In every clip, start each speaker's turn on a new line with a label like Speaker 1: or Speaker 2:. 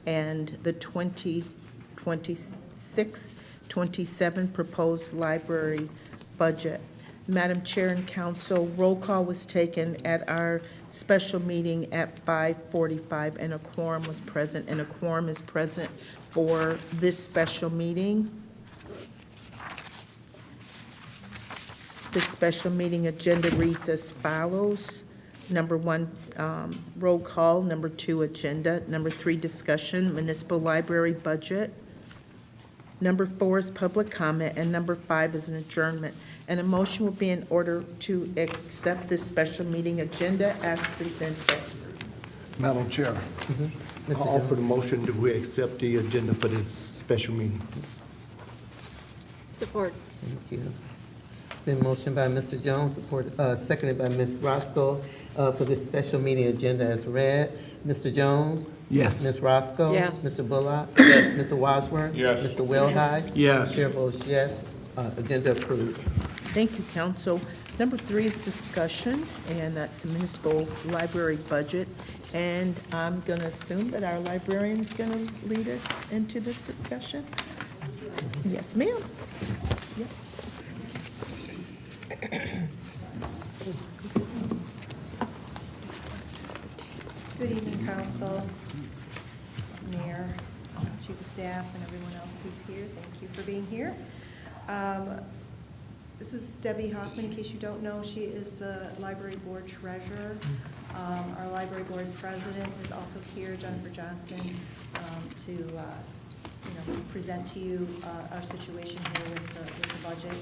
Speaker 1: and the 2026-27 proposed library budget. Madam Chair and Council, roll call was taken at our special meeting at 5:45, and a quorum was present, and a quorum is present for this special meeting. The special meeting agenda reads as follows. Number 1, roll call. Number 2, agenda. Number 3, discussion, municipal library budget. Number 4 is public comment, and number 5 is an adjournment. And a motion will be in order to accept this special meeting agenda as presented.
Speaker 2: Madam Chair, I offer the motion that we accept the agenda for this special meeting.
Speaker 3: Support.
Speaker 4: Thank you. Been motion by Mr. Jones, seconded by Ms. Roscoe, for this special meeting agenda as read. Mr. Jones?
Speaker 2: Yes.
Speaker 4: Ms. Roscoe?
Speaker 3: Yes.
Speaker 4: Mr. Bullock? Yes. Mr. Wadsworth?
Speaker 5: Yes.
Speaker 4: Mr. Wilhite?
Speaker 2: Yes.
Speaker 4: Chair votes yes. Agenda approved.
Speaker 1: Thank you, Council. Number 3 is discussion, and that's the municipal library budget. And I'm going to assume that our librarian is going to lead us into this discussion. Yes, ma'am. Yep.
Speaker 6: Good evening, Council, Mayor, Chief of Staff, and everyone else who's here. Thank you for being here. This is Debbie Hoffman. In case you don't know, she is the Library Board Treasurer. Our Library Board President is also here, Jennifer Johnson, to present to you our situation here with the budget.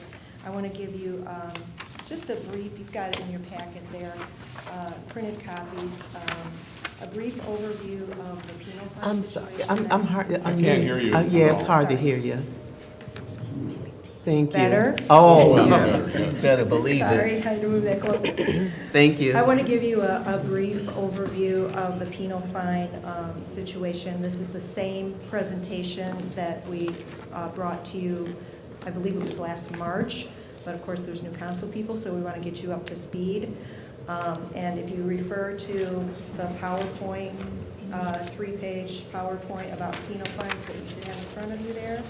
Speaker 6: I want to give you just a brief, you've got it in your packet there, printed copies, a brief overview of the penal fund
Speaker 4: I'm sorry,
Speaker 6: situation.
Speaker 4: I'm hard.
Speaker 5: I can't hear you.
Speaker 4: Yeah, it's hard to
Speaker 6: Sorry.
Speaker 4: hear you. Thank you.
Speaker 6: Better?
Speaker 4: Oh,
Speaker 5: Yes.
Speaker 4: you better believe
Speaker 6: Sorry,
Speaker 4: it.
Speaker 6: had to move that closer.
Speaker 4: Thank you.
Speaker 6: I want to give you a brief overview of the penal fine situation. This is the same presentation that we brought to you, I believe it was last March, but of course there's new council people, so we want to get you up to speed. And if you refer to the PowerPoint, 3-page PowerPoint about penal fines that you should have in front of you there,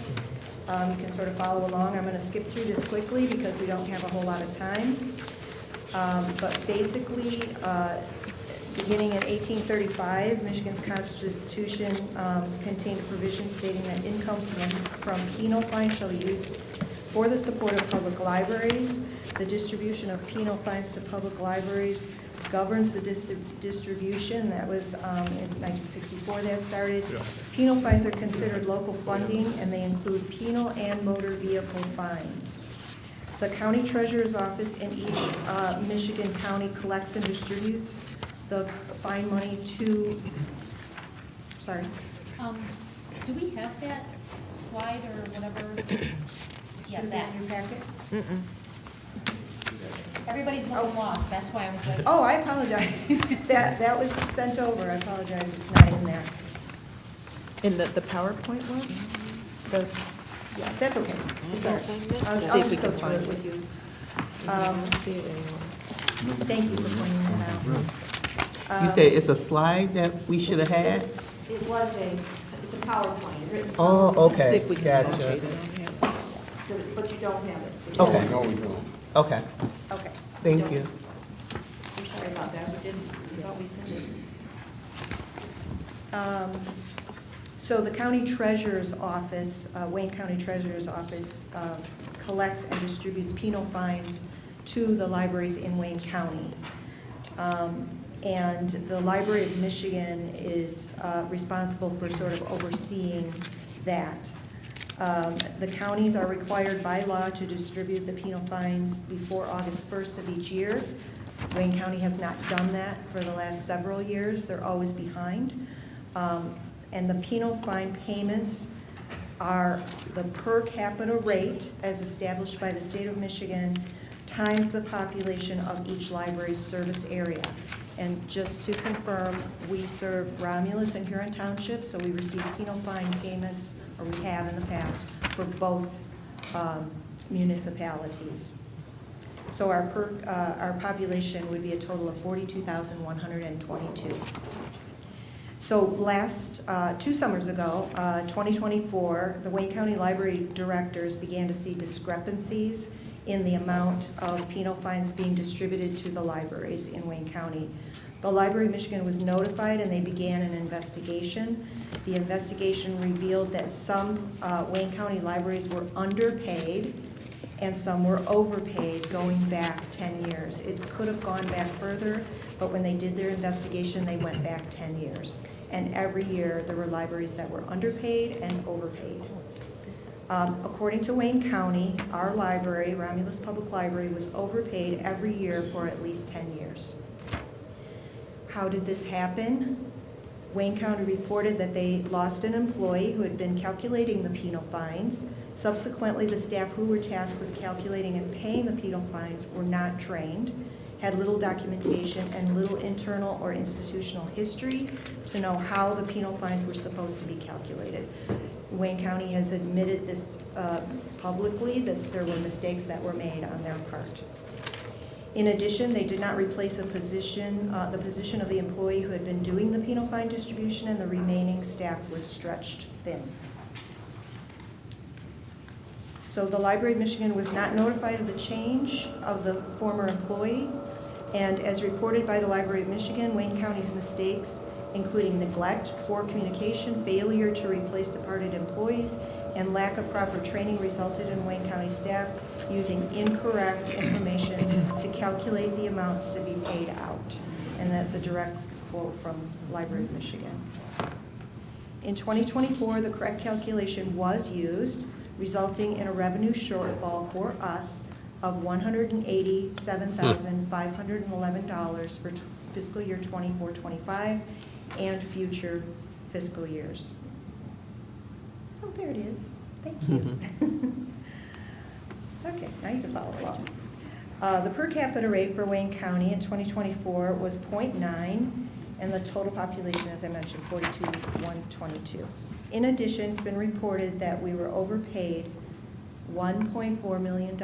Speaker 6: you can sort of follow along. I'm going to skip through this quickly because we don't have a whole lot of time. But basically, beginning in 1835, Michigan's Constitution contained a provision stating that income from penal fines shall be used for the support of public libraries. The distribution of penal fines to public libraries governs the distribution. That was in 1964 that started.
Speaker 5: Yeah.
Speaker 6: Penal fines are considered local funding, and they include penal and motor vehicle fines. The county treasurer's office in each Michigan county collects and distributes the fine money to, sorry.
Speaker 7: Do we have that slide or whatever? Yeah,
Speaker 6: Should
Speaker 7: that.
Speaker 6: be in your packet.
Speaker 7: Everybody's looking lost, that's why I was like.
Speaker 6: Oh, I apologize. That was sent over. I apologize. It's not in there.
Speaker 1: And the PowerPoint was? The,
Speaker 6: Yeah, that's okay. It's all right. I'll
Speaker 1: See if we
Speaker 6: just go
Speaker 1: can
Speaker 6: through
Speaker 1: find
Speaker 6: it
Speaker 1: it.
Speaker 6: with you.
Speaker 1: I don't see it anymore.
Speaker 6: Thank you for pointing that out.
Speaker 4: You said it's a slide that we should have had?
Speaker 6: It was it's a PowerPoint, written
Speaker 4: Oh,
Speaker 1: See
Speaker 4: okay,
Speaker 1: if we can
Speaker 4: gotcha.
Speaker 1: locate it on here.
Speaker 6: but you don't have it.
Speaker 4: Okay.
Speaker 5: No, we don't.
Speaker 4: Okay,
Speaker 6: Okay.
Speaker 4: thank you.
Speaker 6: I'm sorry about that. We thought we sent it. So the county treasurer's office, Wayne County Treasurer's Office, collects and distributes penal fines to the libraries in Wayne County. And the Library of Michigan is responsible for sort of overseeing that. The counties are required by law to distribute the penal fines before August 1st of each year. Wayne County has not done that for the last several years. They're always behind. And the penal fine payments are the per capita rate as established by the state of Michigan times the population of each library's service area. And just to confirm, we serve Romulus and Huron Township, so we receive penal fine payments, or we have in the past, for both municipalities. So our population would be a total of 42,122. So last, 2 summers ago, 2024, the Wayne County Library directors began to see discrepancies in the amount of penal fines being distributed to the libraries in Wayne County. The Library of Michigan was notified and they began an investigation. The investigation revealed that some Wayne County libraries were underpaid and some were overpaid going back 10 years. It could have gone back further, but when they did their investigation, they went back 10 years. And every year, there were libraries that were underpaid and overpaid. According to Wayne County, our library, Romulus Public Library, was overpaid every year for at least 10 years. How did this happen? Wayne County reported that they lost an employee who had been calculating the penal fines. Subsequently, the staff who were tasked with calculating and paying the penal fines were not trained, had little documentation and little internal or institutional history to know how the penal fines were supposed to be calculated. Wayne County has admitted this publicly, that there were mistakes that were made on their part. In addition, they did not replace the position of the employee who had been doing the penal fine distribution, and the remaining staff was stretched thin. So the Library of Michigan was not notified of the change of the former employee, and as reported by the Library of Michigan, Wayne County's mistakes, including neglect, poor communication, failure to replace departed employees, and lack of proper training, resulted in Wayne County staff using incorrect information to calculate the amounts to be paid out. And that's a direct quote from Library of Michigan. In 2024, the correct calculation was used, resulting in a revenue shortfall for us of $187,511 for fiscal year 24-25 and future fiscal years. Oh, there it is. Thank you. Okay, now you can follow along. The per capita rate for Wayne County in 2024 was 0.9, and the total population, as I mentioned, 42,122. In addition, it's been reported that we were overpaid $1.4 million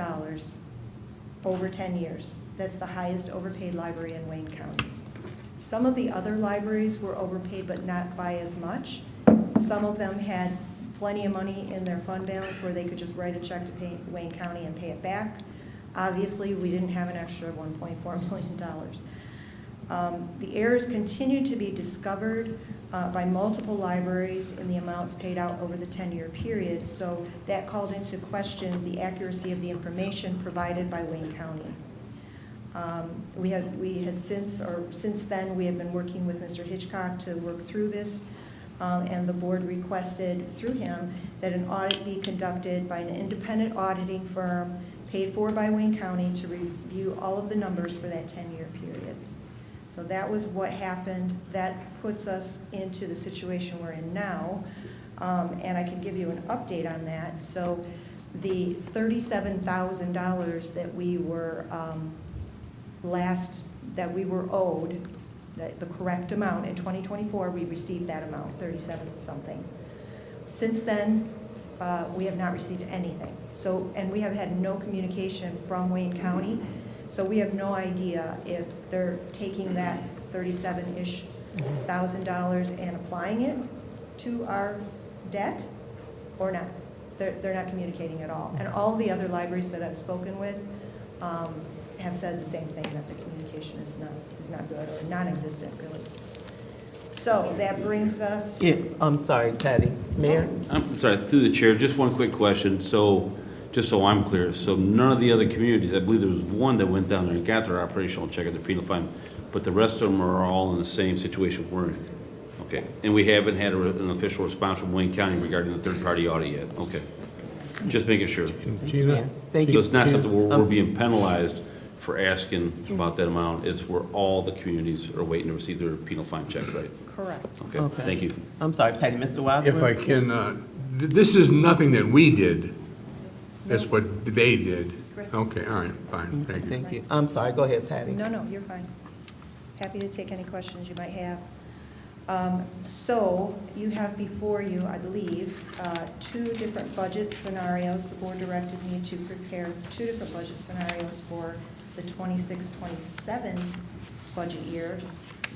Speaker 6: over 10 years. That's the highest overpaid library in Wayne County. Some of the other libraries were overpaid, but not by as much. Some of them had plenty of money in their fund balance where they could just write a check to pay Wayne County and pay it back. Obviously, we didn't have an extra $1.4 million. The errors continued to be discovered by multiple libraries in the amounts paid out over the 10-year period, so that called into question the accuracy of the information provided by Wayne County. Since then, we have been working with Mr. Hitchcock to work through this, and the board requested through him that an audit be conducted by an independent auditing firm paid for by Wayne County to review all of the numbers for that 10-year period. So that was what happened. That puts us into the situation we're in now, and I can give you an update on that. So the $37,000 that we were owed, the correct amount in 2024, we received that amount, 37 something. Since then, we have not received anything. So, and we have had no communication from Wayne County. So we have no idea if they're taking that $37-ish thousand and applying it to our debt or not. They're not communicating at all. And all the other libraries that I've spoken with have said the same thing, that the communication is not good or non-existent, really. So that brings us.
Speaker 4: Yeah, I'm sorry, Patty. Mayor?
Speaker 3: I'm sorry, through the chair, just one quick question. So, just so I'm clear, so none of the other communities, I believe there was one that went down there and got their operational check of their penal fine, but the rest of them are all in the same situation we're in? Okay, and we haven't had an official response from Wayne County regarding the third-party audit yet? Okay, just making sure.
Speaker 4: Yeah, thank
Speaker 3: So
Speaker 4: you.
Speaker 3: it's not something where we're being penalized for asking about that amount, it's where all the communities are waiting to receive their penal fine check, right?
Speaker 6: Correct.
Speaker 3: Okay,
Speaker 4: Okay.
Speaker 3: thank you.
Speaker 4: I'm sorry, Patty. Mr. Wiseman?
Speaker 5: If I can, this is nothing that we did. That's what they did.
Speaker 6: Correct.
Speaker 5: Okay, all right, fine, thank you.
Speaker 4: Thank you. I'm sorry, go ahead, Patty.
Speaker 6: No, you're fine. Happy to take any questions you might have. So you have before you, I believe, 2 different budget scenarios. The board directed me to prepare 2 different budget scenarios for the 26-27 budget year.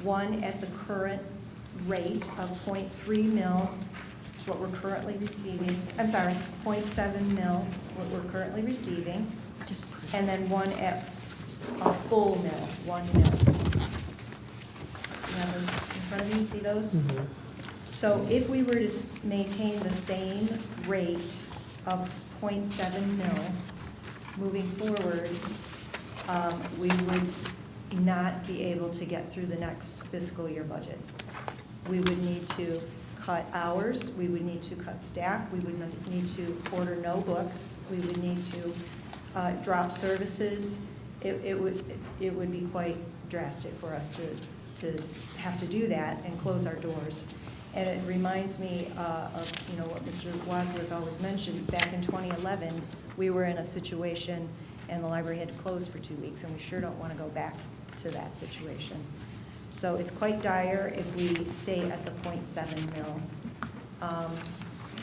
Speaker 6: One at the current rate of 0.3 mil, which is what we're currently receiving. I'm sorry, 0.7 mil, what we're currently receiving, and then one at a full mil, 1 mil. You have those in front of you, see those? So if we were to maintain the same rate of 0.7 mil moving forward, we would not be able to get through the next fiscal year budget. We would need to cut hours, we would need to cut staff, we would need to order no books, we would need to drop services. It would be quite drastic for us to have to do that and close our doors. And it reminds me of, you know, what Mr. Wadsworth always mentions. Back in 2011, we were in a situation and the library had to close for 2 weeks, and we sure don't want to go back to that situation. So it's quite dire if we stay at the 0.7 mil.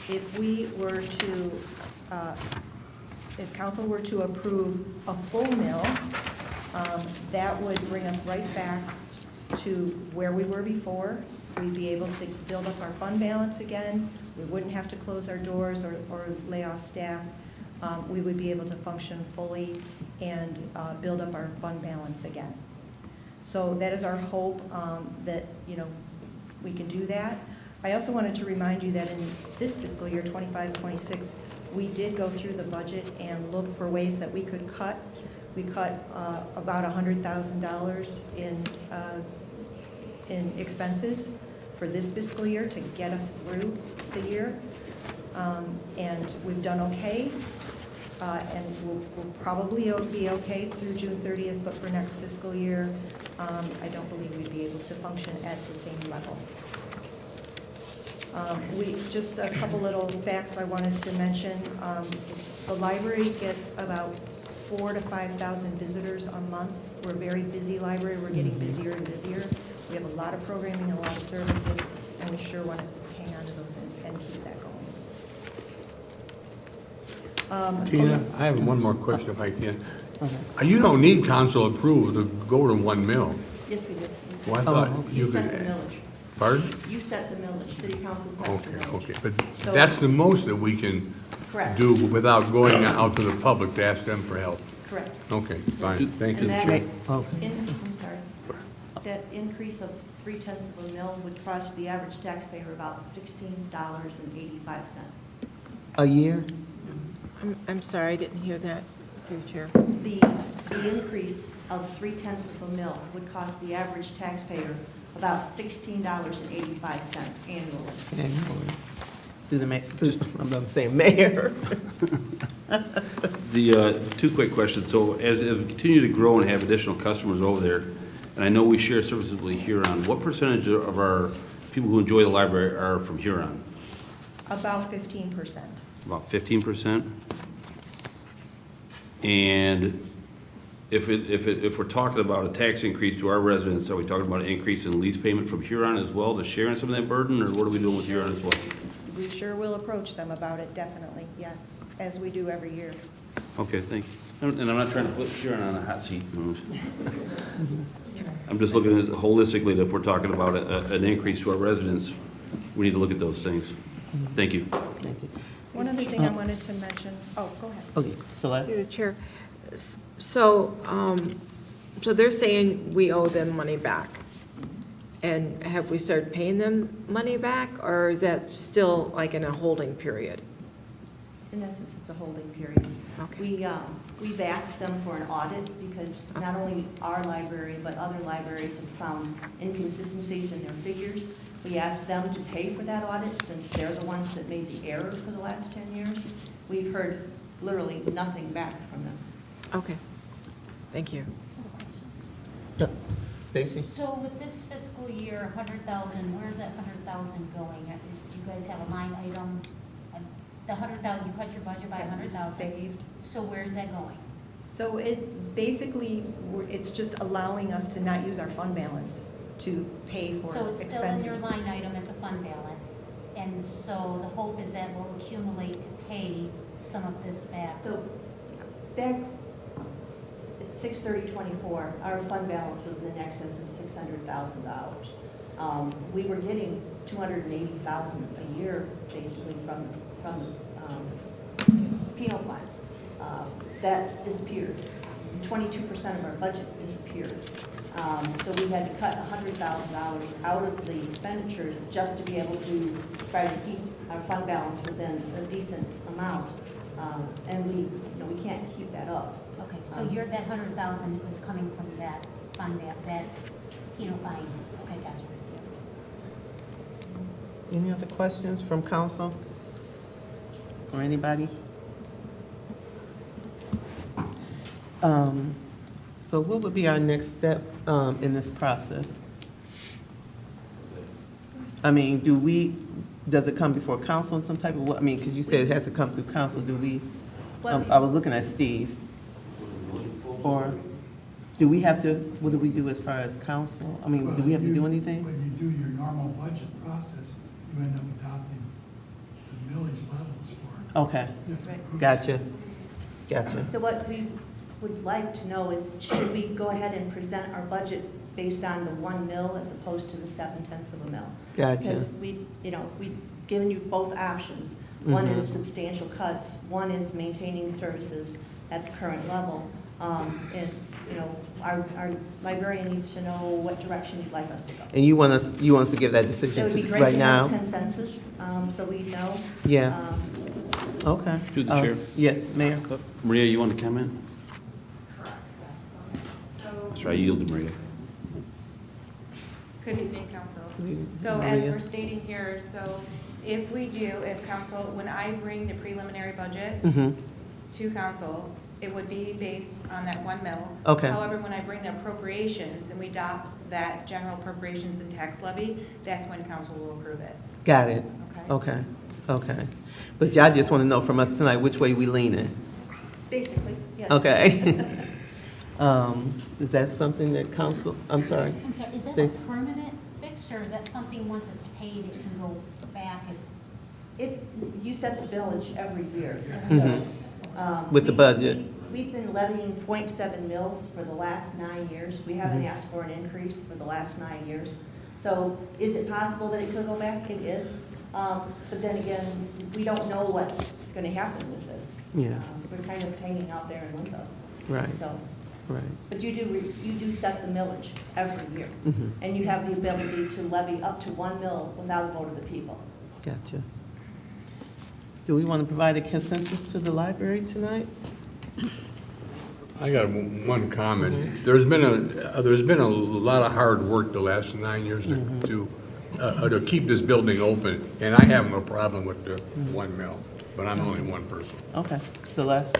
Speaker 6: If we were to, if council were to approve a full mil, that would bring us right back to where we were before. We'd be able to build up our fund balance again. We wouldn't have to close our doors or lay off staff. We would be able to function fully and build up our fund balance again. So that is our hope, that, you know, we can do that. I also wanted to remind you that in this fiscal year, 25-26, we did go through the budget and look for ways that we could cut. We cut about $100,000 in expenses for this fiscal year to get us through the year. And we've done okay. And we'll probably be okay through June 30th, but for next fiscal year, I don't believe we'd be able to function at the same level. Just a couple little facts I wanted to mention. The library gets about 4,000 to 5,000 visitors a month. We're a very busy library. We're getting busier and busier. We have a lot of programming and a lot of services, and we sure want to hang on to those and keep that going.
Speaker 5: Tina, I have one more question if I can. You don't need council approval to go to 1 mil.
Speaker 8: Yes, we do.
Speaker 5: Well, I thought you
Speaker 8: You set the
Speaker 5: could,
Speaker 8: millage.
Speaker 5: pardon?
Speaker 8: You set the millage. City council sets the
Speaker 5: Okay,
Speaker 8: millage.
Speaker 5: okay, but
Speaker 8: So-
Speaker 5: that's the most that we can
Speaker 8: Correct.
Speaker 5: do without going out to the public to ask them for help.
Speaker 8: Correct.
Speaker 5: Okay, fine, thank you.
Speaker 8: And that,
Speaker 4: Oh.
Speaker 8: I'm sorry, that increase of 0.3 of a mil would cost the average taxpayer about $16.85.
Speaker 4: A year?
Speaker 9: I'm sorry, I didn't hear that, through the chair.
Speaker 8: The increase of 0.3 of a mil would cost the average taxpayer about $16.85 annually.
Speaker 4: Annually. Through the I'm saying mayor.
Speaker 3: The, two quick questions. So as we continue to grow and have additional customers over there, and I know we share services with Huron, what percentage of our people who enjoy the library are from Huron?
Speaker 6: About 15%.
Speaker 3: About 15%? And if we're talking about a tax increase to our residents, are we talking about an increase in lease payment from Huron as well to share in some of that burden, or what are we doing with Huron as well?
Speaker 6: We sure will approach them about it, definitely, yes, as we do every year.
Speaker 3: Okay, thank you. And I'm not trying to put Huron on a hot seat. I'm just looking at it holistically, that if we're talking about an increase to our residents, we need to look at those things. Thank you.
Speaker 4: Thank you.
Speaker 6: One other thing I wanted to mention, oh, go ahead.
Speaker 4: Okay, Celeste?
Speaker 9: Through the chair. So, so they're saying we owe them money back. And have we started paying them money back, or is that still like in a holding period?
Speaker 8: In essence, it's a holding period.
Speaker 9: Okay.
Speaker 8: We've asked them for an audit because not only our library, but other libraries have found inconsistencies in their figures. We asked them to pay for that audit since they're the ones that made the error for the last 10 years. We've heard literally nothing back from them.
Speaker 9: Okay, thank you.
Speaker 4: Stacy?
Speaker 7: So with this fiscal year, 100,000, where's that 100,000 going? Do you guys have a line item? The 100,000, you cut your budget by
Speaker 6: That was
Speaker 7: 100,000.
Speaker 6: saved.
Speaker 7: So where's that going?
Speaker 6: So it basically, it's just allowing us to not use our fund balance to pay for
Speaker 7: So it's still in
Speaker 6: expenses.
Speaker 7: your line item as a fund balance, and so the hope is that will accumulate to pay some of this back.
Speaker 8: So back at 6/30/24, our fund balance was in excess of $600,000. We were getting $280,000 a year, basically, from penal fines. That disappeared. 22% of our budget disappeared. So we had to cut $100,000 out of the expenditures just to be able to try to keep our fund balance within a decent amount. And we can't keep that up.
Speaker 7: Okay, so you're, that 100,000 is coming from that fund, that penal fine. Okay, gotcha.
Speaker 4: Any other questions from council or anybody? So what would be our next step in this process? I mean, does it come before council in some type of, I mean, because you said it has to come through council, do we? I was looking at Steve. Or do we have to, what do we do as far as council? I mean, do we have to do anything?
Speaker 10: When you do your normal budget process, you end up adopting the millage levels for
Speaker 4: Okay,
Speaker 10: different groups.
Speaker 4: gotcha.
Speaker 8: So what we would like to know is, should we go ahead and present our budget based on the 1 mil as opposed to the 0.7 of a mil?
Speaker 4: Gotcha.
Speaker 8: Because we've given you both options. One is substantial cuts, one is maintaining services at the current level. And, our librarian needs to know what direction you'd like us to go.
Speaker 4: And you want us to give that
Speaker 8: It
Speaker 4: decision
Speaker 8: would be
Speaker 4: to
Speaker 8: great
Speaker 4: right
Speaker 8: to have
Speaker 4: now?
Speaker 8: consensus, so we know.
Speaker 4: Yeah, okay.
Speaker 3: Through the chair.
Speaker 4: Yes, Mayor?
Speaker 3: Maria, you want to come in? That's right, yield to Maria.
Speaker 11: Good evening, council.
Speaker 4: We-
Speaker 11: So as
Speaker 4: Maria?
Speaker 11: we're stating here, so if council, when I bring the preliminary budget
Speaker 4: Mm-hmm,
Speaker 11: to council, it would be based on that 1 mil.
Speaker 4: Okay.
Speaker 11: However, when I bring the appropriations and we adopt that general appropriations and tax levy, that's when council will approve it,
Speaker 4: got it.
Speaker 11: okay?
Speaker 4: Okay. But y'all just want to know from us tonight which way we leaning?
Speaker 8: Basically, yes.
Speaker 4: Okay. Is that something that council, I'm sorry?
Speaker 7: I'm sorry, is that a
Speaker 4: Stacy?
Speaker 7: permanent fix, or is that something, once it's paid, it can go back and?
Speaker 8: You set the village every year.
Speaker 4: Mhm.
Speaker 8: So,
Speaker 4: With the budget.
Speaker 8: We've been levying 0.7 mils for the last 9 years. We haven't
Speaker 4: Mhm.
Speaker 8: asked for an increase for the last 9 years. So is it possible that it could go back? It is. But then again, we don't know what's going to happen with this.
Speaker 4: Yeah.
Speaker 8: We're kind of hanging out there in limbo.
Speaker 4: Right,
Speaker 8: So,
Speaker 4: right.
Speaker 8: but you do set the millage every year.
Speaker 4: Mhm.
Speaker 8: And you have the ability to levy up to 1 mil without a vote of the people.
Speaker 4: Gotcha. Do we want to provide a consensus to the library tonight?
Speaker 5: I got one comment. There's been a lot of hard work the last 9 years to keep this building open, and I have no problem with the 1 mil, but I'm only one person.
Speaker 4: Okay, Celeste?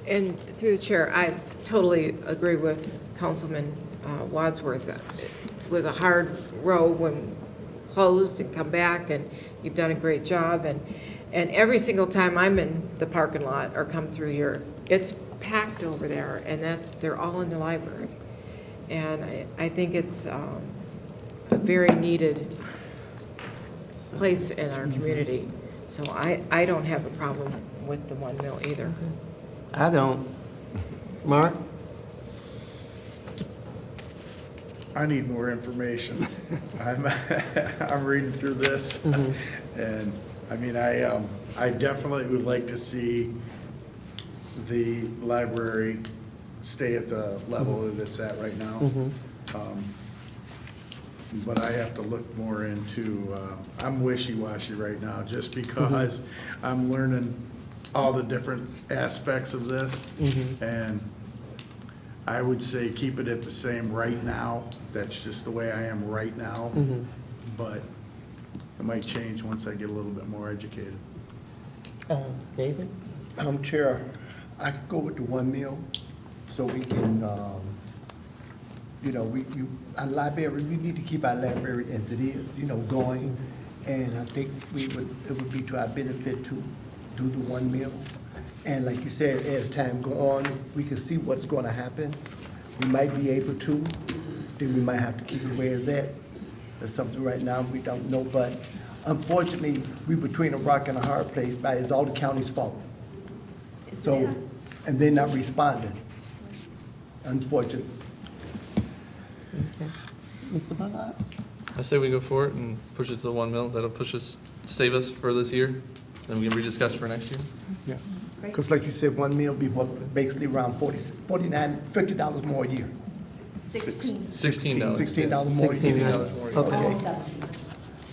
Speaker 9: And through the chair, I totally agree with Councilman Wadsworth. It was a hard row when closed and come back, and you've done a great job. And every single time I'm in the parking lot or come through here, it's packed over there, and they're all in the library. And I think it's a very needed place in our community. So I don't have a problem with the 1 mil either.
Speaker 4: I don't. Mark?
Speaker 12: I need more information. I'm reading through this, and, I mean, I definitely would like to see the library stay at the level that it's at right now. But I have to look more into, I'm wishy-washy right now, just because I'm learning all the different aspects of this. And I would say keep it at the same right now. That's just the way I am right now. But it might change once I get a little bit more educated.
Speaker 4: David?
Speaker 2: Chair, I could go with the 1 mil, so we can, our library, we need to keep our library as it is, going. And I think it would be to our benefit to do the 1 mil. And like you said, as time go on, we can see what's gonna happen. We might be able to, then we might have to keep it where it's at. That's something right now we don't know, but unfortunately, we between a rock and a hard place, but it's all the county's fault. So, and they're not responding, unfortunately.
Speaker 4: Mr. Ballard?
Speaker 13: I say we go for it and push it to the 1 mil. That'll save us for this year. Then we can rediscuss for next year.
Speaker 2: Yeah. Because like you said, 1 meal be what, basically around $50 more a year.
Speaker 8: $16.
Speaker 13: $16.
Speaker 2: $16 more a year.
Speaker 13: $16 more.
Speaker 4: Okay.
Speaker 8: Almost 17.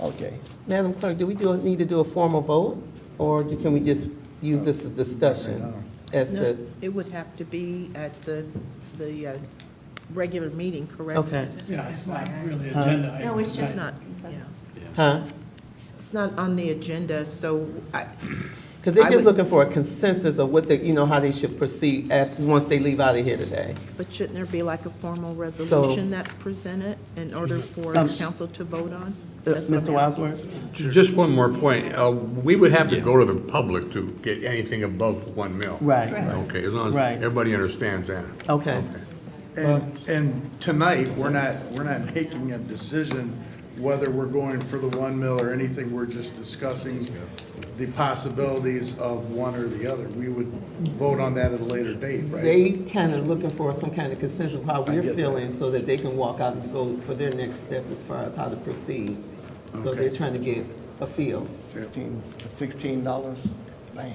Speaker 2: Okay.
Speaker 4: Madam Clerk, do we need to do a formal vote, or can we just use this as discussion as
Speaker 1: No,
Speaker 4: to,
Speaker 1: it would have to be at the regular meeting, correct?
Speaker 4: okay,
Speaker 10: Yeah, it's not really agenda
Speaker 8: No,
Speaker 10: item.
Speaker 8: it's just
Speaker 1: It's not,
Speaker 8: consensus.
Speaker 4: huh?
Speaker 1: It's not on the agenda, so
Speaker 4: Because they're
Speaker 1: I
Speaker 4: just
Speaker 1: would-
Speaker 4: looking for a consensus of what they, how they should proceed once they leave out of here today.
Speaker 1: but shouldn't there be like a formal resolution that's presented in order for council to vote on? That's what
Speaker 4: Mr.
Speaker 1: I'm asking.
Speaker 4: Wadsworth?
Speaker 5: Just one more point. We would have to go to the public to get anything above 1 mil.
Speaker 4: Right,
Speaker 5: Okay, as long as
Speaker 4: Right.
Speaker 5: everybody understands that.
Speaker 4: okay.
Speaker 12: And tonight, we're not making a decision whether we're going for the 1 mil or anything. We're just discussing the possibilities of one or the other. We would vote on that at a later date, right?
Speaker 4: They kind of looking for some kind of consensus of how we're
Speaker 12: get that.
Speaker 4: feeling so that they can walk out and go for their next step as far as how to proceed. So
Speaker 12: Okay.
Speaker 4: they're trying to get a feel.
Speaker 2: $16, man,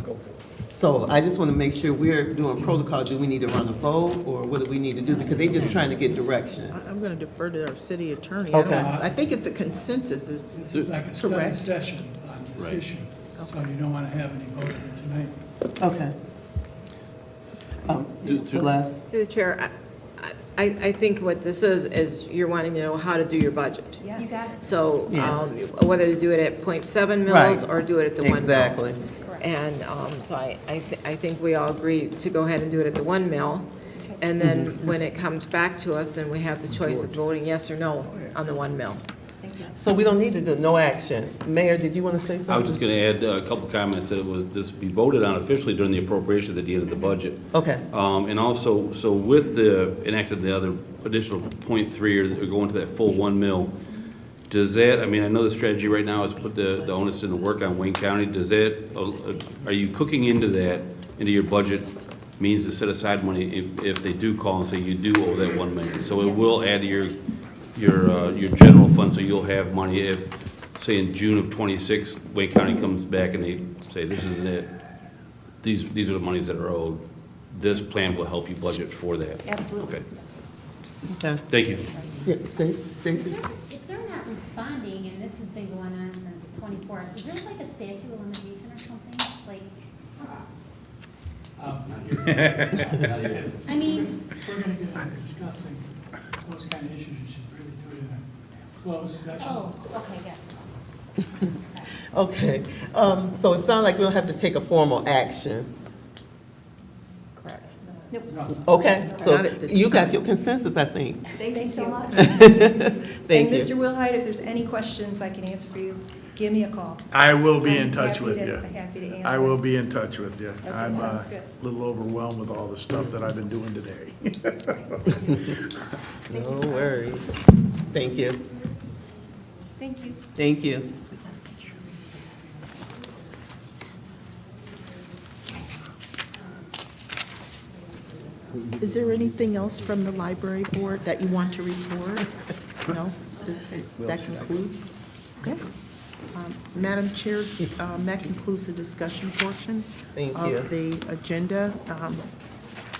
Speaker 2: go for it.
Speaker 4: So I just want to make sure we're doing protocol. Do we need to run a vote, or what do we need to do? Because they're just trying to get direction.
Speaker 1: I'm going to defer to our city attorney.
Speaker 4: Okay.
Speaker 1: I think it's a consensus.
Speaker 10: This is like a study
Speaker 1: Correct.
Speaker 10: session on this
Speaker 3: Right.
Speaker 10: issue, so you don't want to have any vote tonight.
Speaker 4: Okay. Celeste?
Speaker 9: To the chair, I think what this is you're wanting to know how to do your budget.
Speaker 8: You got it.
Speaker 9: So,
Speaker 4: Yeah.
Speaker 9: whether to do it at 0.7
Speaker 4: Right.
Speaker 9: mils or do it at the 1 mil.
Speaker 4: Exactly.
Speaker 9: And so I think we all agree to go ahead and do it at the 1 mil. And then when it comes back to us, then we have the choice of voting yes or no on the 1 mil.
Speaker 8: Thank you.
Speaker 4: So we don't need to do no action. Mayor, did you want to say something?
Speaker 3: I was just going to add a couple comments that this would be voted on officially during the appropriations at the end of the budget.
Speaker 4: Okay.
Speaker 3: And also, so with the enacted the other additional .3 or going to that full 1 mil, does that, I mean, I know the strategy right now is put the onus into work on Wayne County. Does that, are you cooking into that, into your budget, means to set aside money if they do call and say you do owe that 1 million? So it will add to your general fund, so you'll have money if, say, in June of '26, Wayne County comes back and they say, this isn't it, these are the monies that are owed. This plan will help you budget for that.
Speaker 8: Absolutely.
Speaker 3: Okay,
Speaker 4: Okay.
Speaker 3: thank you.
Speaker 4: Yeah, Stacy?
Speaker 7: If they're not responding, and this has been going on since 24, is there like a statute of limitation or something? Like, I mean,
Speaker 10: If we're going to get into discussing those kind of issues, you should really do it in a closed session.
Speaker 7: oh, okay, gotcha.
Speaker 4: Okay, so it sounds like we don't have to take a formal action.
Speaker 1: Correct.
Speaker 4: Okay, so
Speaker 1: Not at this
Speaker 4: you got
Speaker 1: time.
Speaker 4: your consensus, I think.
Speaker 8: Thank you so much.
Speaker 4: Thank
Speaker 6: And Mr.
Speaker 4: you.
Speaker 6: Wilhite, if there's any questions I can answer for you, give me a call.
Speaker 12: I will be in
Speaker 6: I'm
Speaker 12: touch
Speaker 6: happy
Speaker 12: with
Speaker 6: to-
Speaker 12: you.
Speaker 6: Happy to answer.
Speaker 12: I will be in touch with you.
Speaker 6: Okay,
Speaker 12: I'm
Speaker 6: sounds
Speaker 12: a
Speaker 6: good.
Speaker 12: little overwhelmed with all the stuff that I've been doing today.
Speaker 4: No worries. Thank you.
Speaker 6: Thank you.
Speaker 4: Thank you.
Speaker 1: Is there anything else from the library board that you want to report? No? Does that conclude? Okay. Madam Chair, that concludes the discussion portion
Speaker 4: Thank you.
Speaker 1: of the agenda.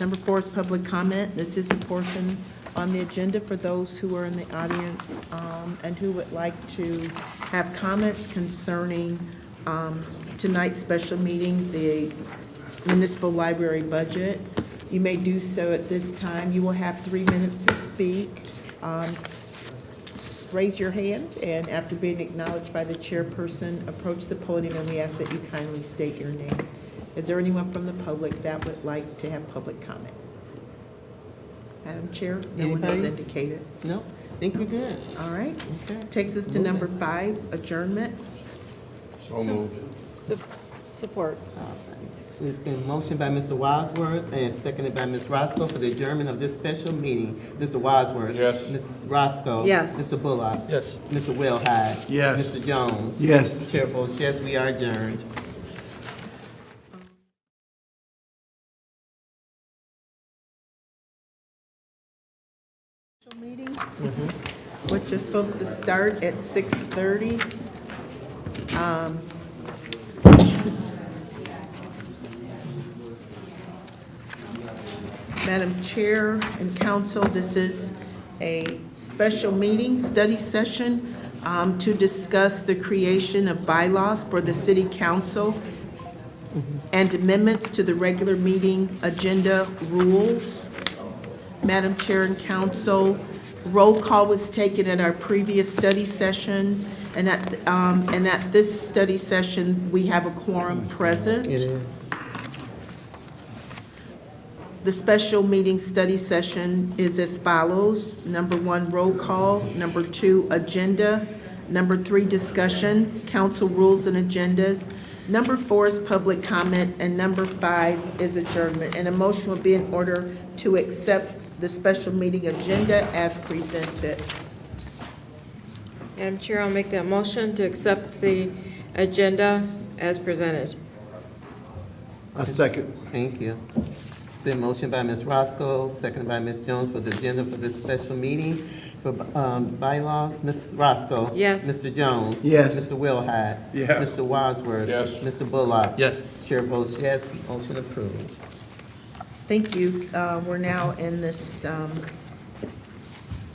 Speaker 1: Number 4 is public comment. This is a portion on the agenda for those who are in the audience and who would like to have comments concerning tonight's special meeting, the municipal library budget. You may do so at this time. You will have 3 minutes to speak. Raise your hand, and after being acknowledged by the chairperson, approach the podium, and we ask that you kindly state your name. Is there anyone from the public that would like to have public comment? Madam Chair, no one has
Speaker 4: Anybody?
Speaker 1: indicated.
Speaker 4: No, think we're good.
Speaker 1: All right.
Speaker 4: Okay.
Speaker 1: Takes us to number 5, adjournment.
Speaker 5: So moved.
Speaker 9: Support.
Speaker 4: It's been motioned by Mr. Wadsworth and seconded by Ms. Roscoe for the adjournment of this special meeting. Mr. Wadsworth?
Speaker 5: Yes.
Speaker 4: Ms. Roscoe?
Speaker 9: Yes.
Speaker 4: Mr. Bullock?
Speaker 13: Yes.
Speaker 4: Mr. Wilhite?
Speaker 12: Yes.
Speaker 4: Mr. Jones?
Speaker 2: Yes.
Speaker 4: Chair votes yes, we are adjourned.
Speaker 1: Meeting. We're just supposed to start at 6:30. Madam Chair and Council, this is a special meeting, study session to discuss the creation of bylaws for the City Council and amendments to the regular meeting agenda rules. Madam Chair and Council, roll call was taken at our previous study sessions, and at this study session, we have a quorum present.
Speaker 4: It is.
Speaker 1: The special meeting study session is as follows. Number 1, roll call. Number 2, agenda. Number 3, discussion, council rules and agendas. Number 4 is public comment, and number 5 is adjournment. And a motion will be in order to accept the special meeting agenda as presented.
Speaker 9: Madam Chair, I'll make that motion to accept the agenda as presented.
Speaker 2: A second.
Speaker 4: Thank you. It's been motioned by Ms. Roscoe, seconded by Ms. Jones for the agenda for this special meeting for bylaws. Ms. Roscoe?
Speaker 9: Yes.
Speaker 4: Mr. Jones?
Speaker 2: Yes.
Speaker 4: Mr. Wilhite?
Speaker 12: Yes.
Speaker 4: Mr. Wadsworth?
Speaker 5: Yes.
Speaker 4: Mr. Bullock?
Speaker 13: Yes.
Speaker 4: Chair votes yes, motion approved.
Speaker 1: Thank you. We're now in this,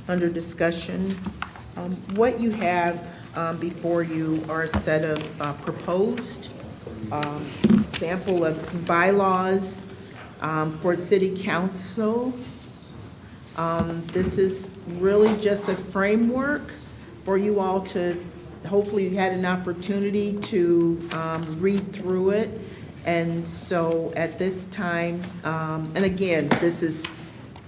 Speaker 1: under discussion. What you have before you are a set of proposed sample of some bylaws for city council. This is really just a framework for you all to, hopefully you had an opportunity to read through it. And so at this time, and again, this is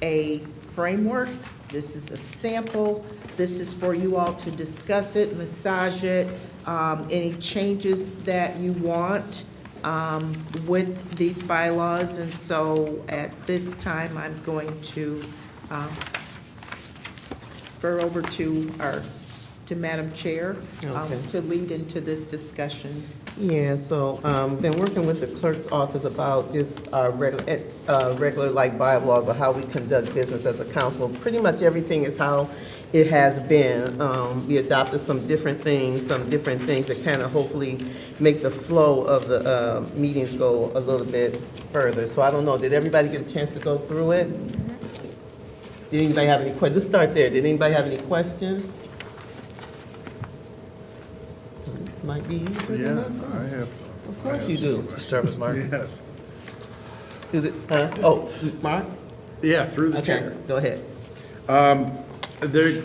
Speaker 1: a framework, this is a sample, this is for you all to discuss it, massage it, any changes that you want with these bylaws. And so at this time, I'm going to refer over to Madam Chair
Speaker 4: Okay.
Speaker 1: to lead into this discussion.
Speaker 4: Yeah, so, been working with the clerk's office about just our regular like bylaws of how we conduct business as a council. Pretty much everything is how it has been. We adopted some different things that kind of hopefully make the flow of the meetings go a little bit further. So I don't know, did everybody get a chance to go through it? Did anybody have any questions? Let's start there. Did anybody have any questions? This might be easier
Speaker 12: Yeah,
Speaker 4: than that.
Speaker 12: I have.
Speaker 4: Of course you do.
Speaker 13: Start with Mark.
Speaker 12: Yes.
Speaker 4: Oh, Mark?
Speaker 12: Yeah, through the
Speaker 4: Okay,
Speaker 12: chair.
Speaker 4: go ahead.
Speaker 12: They're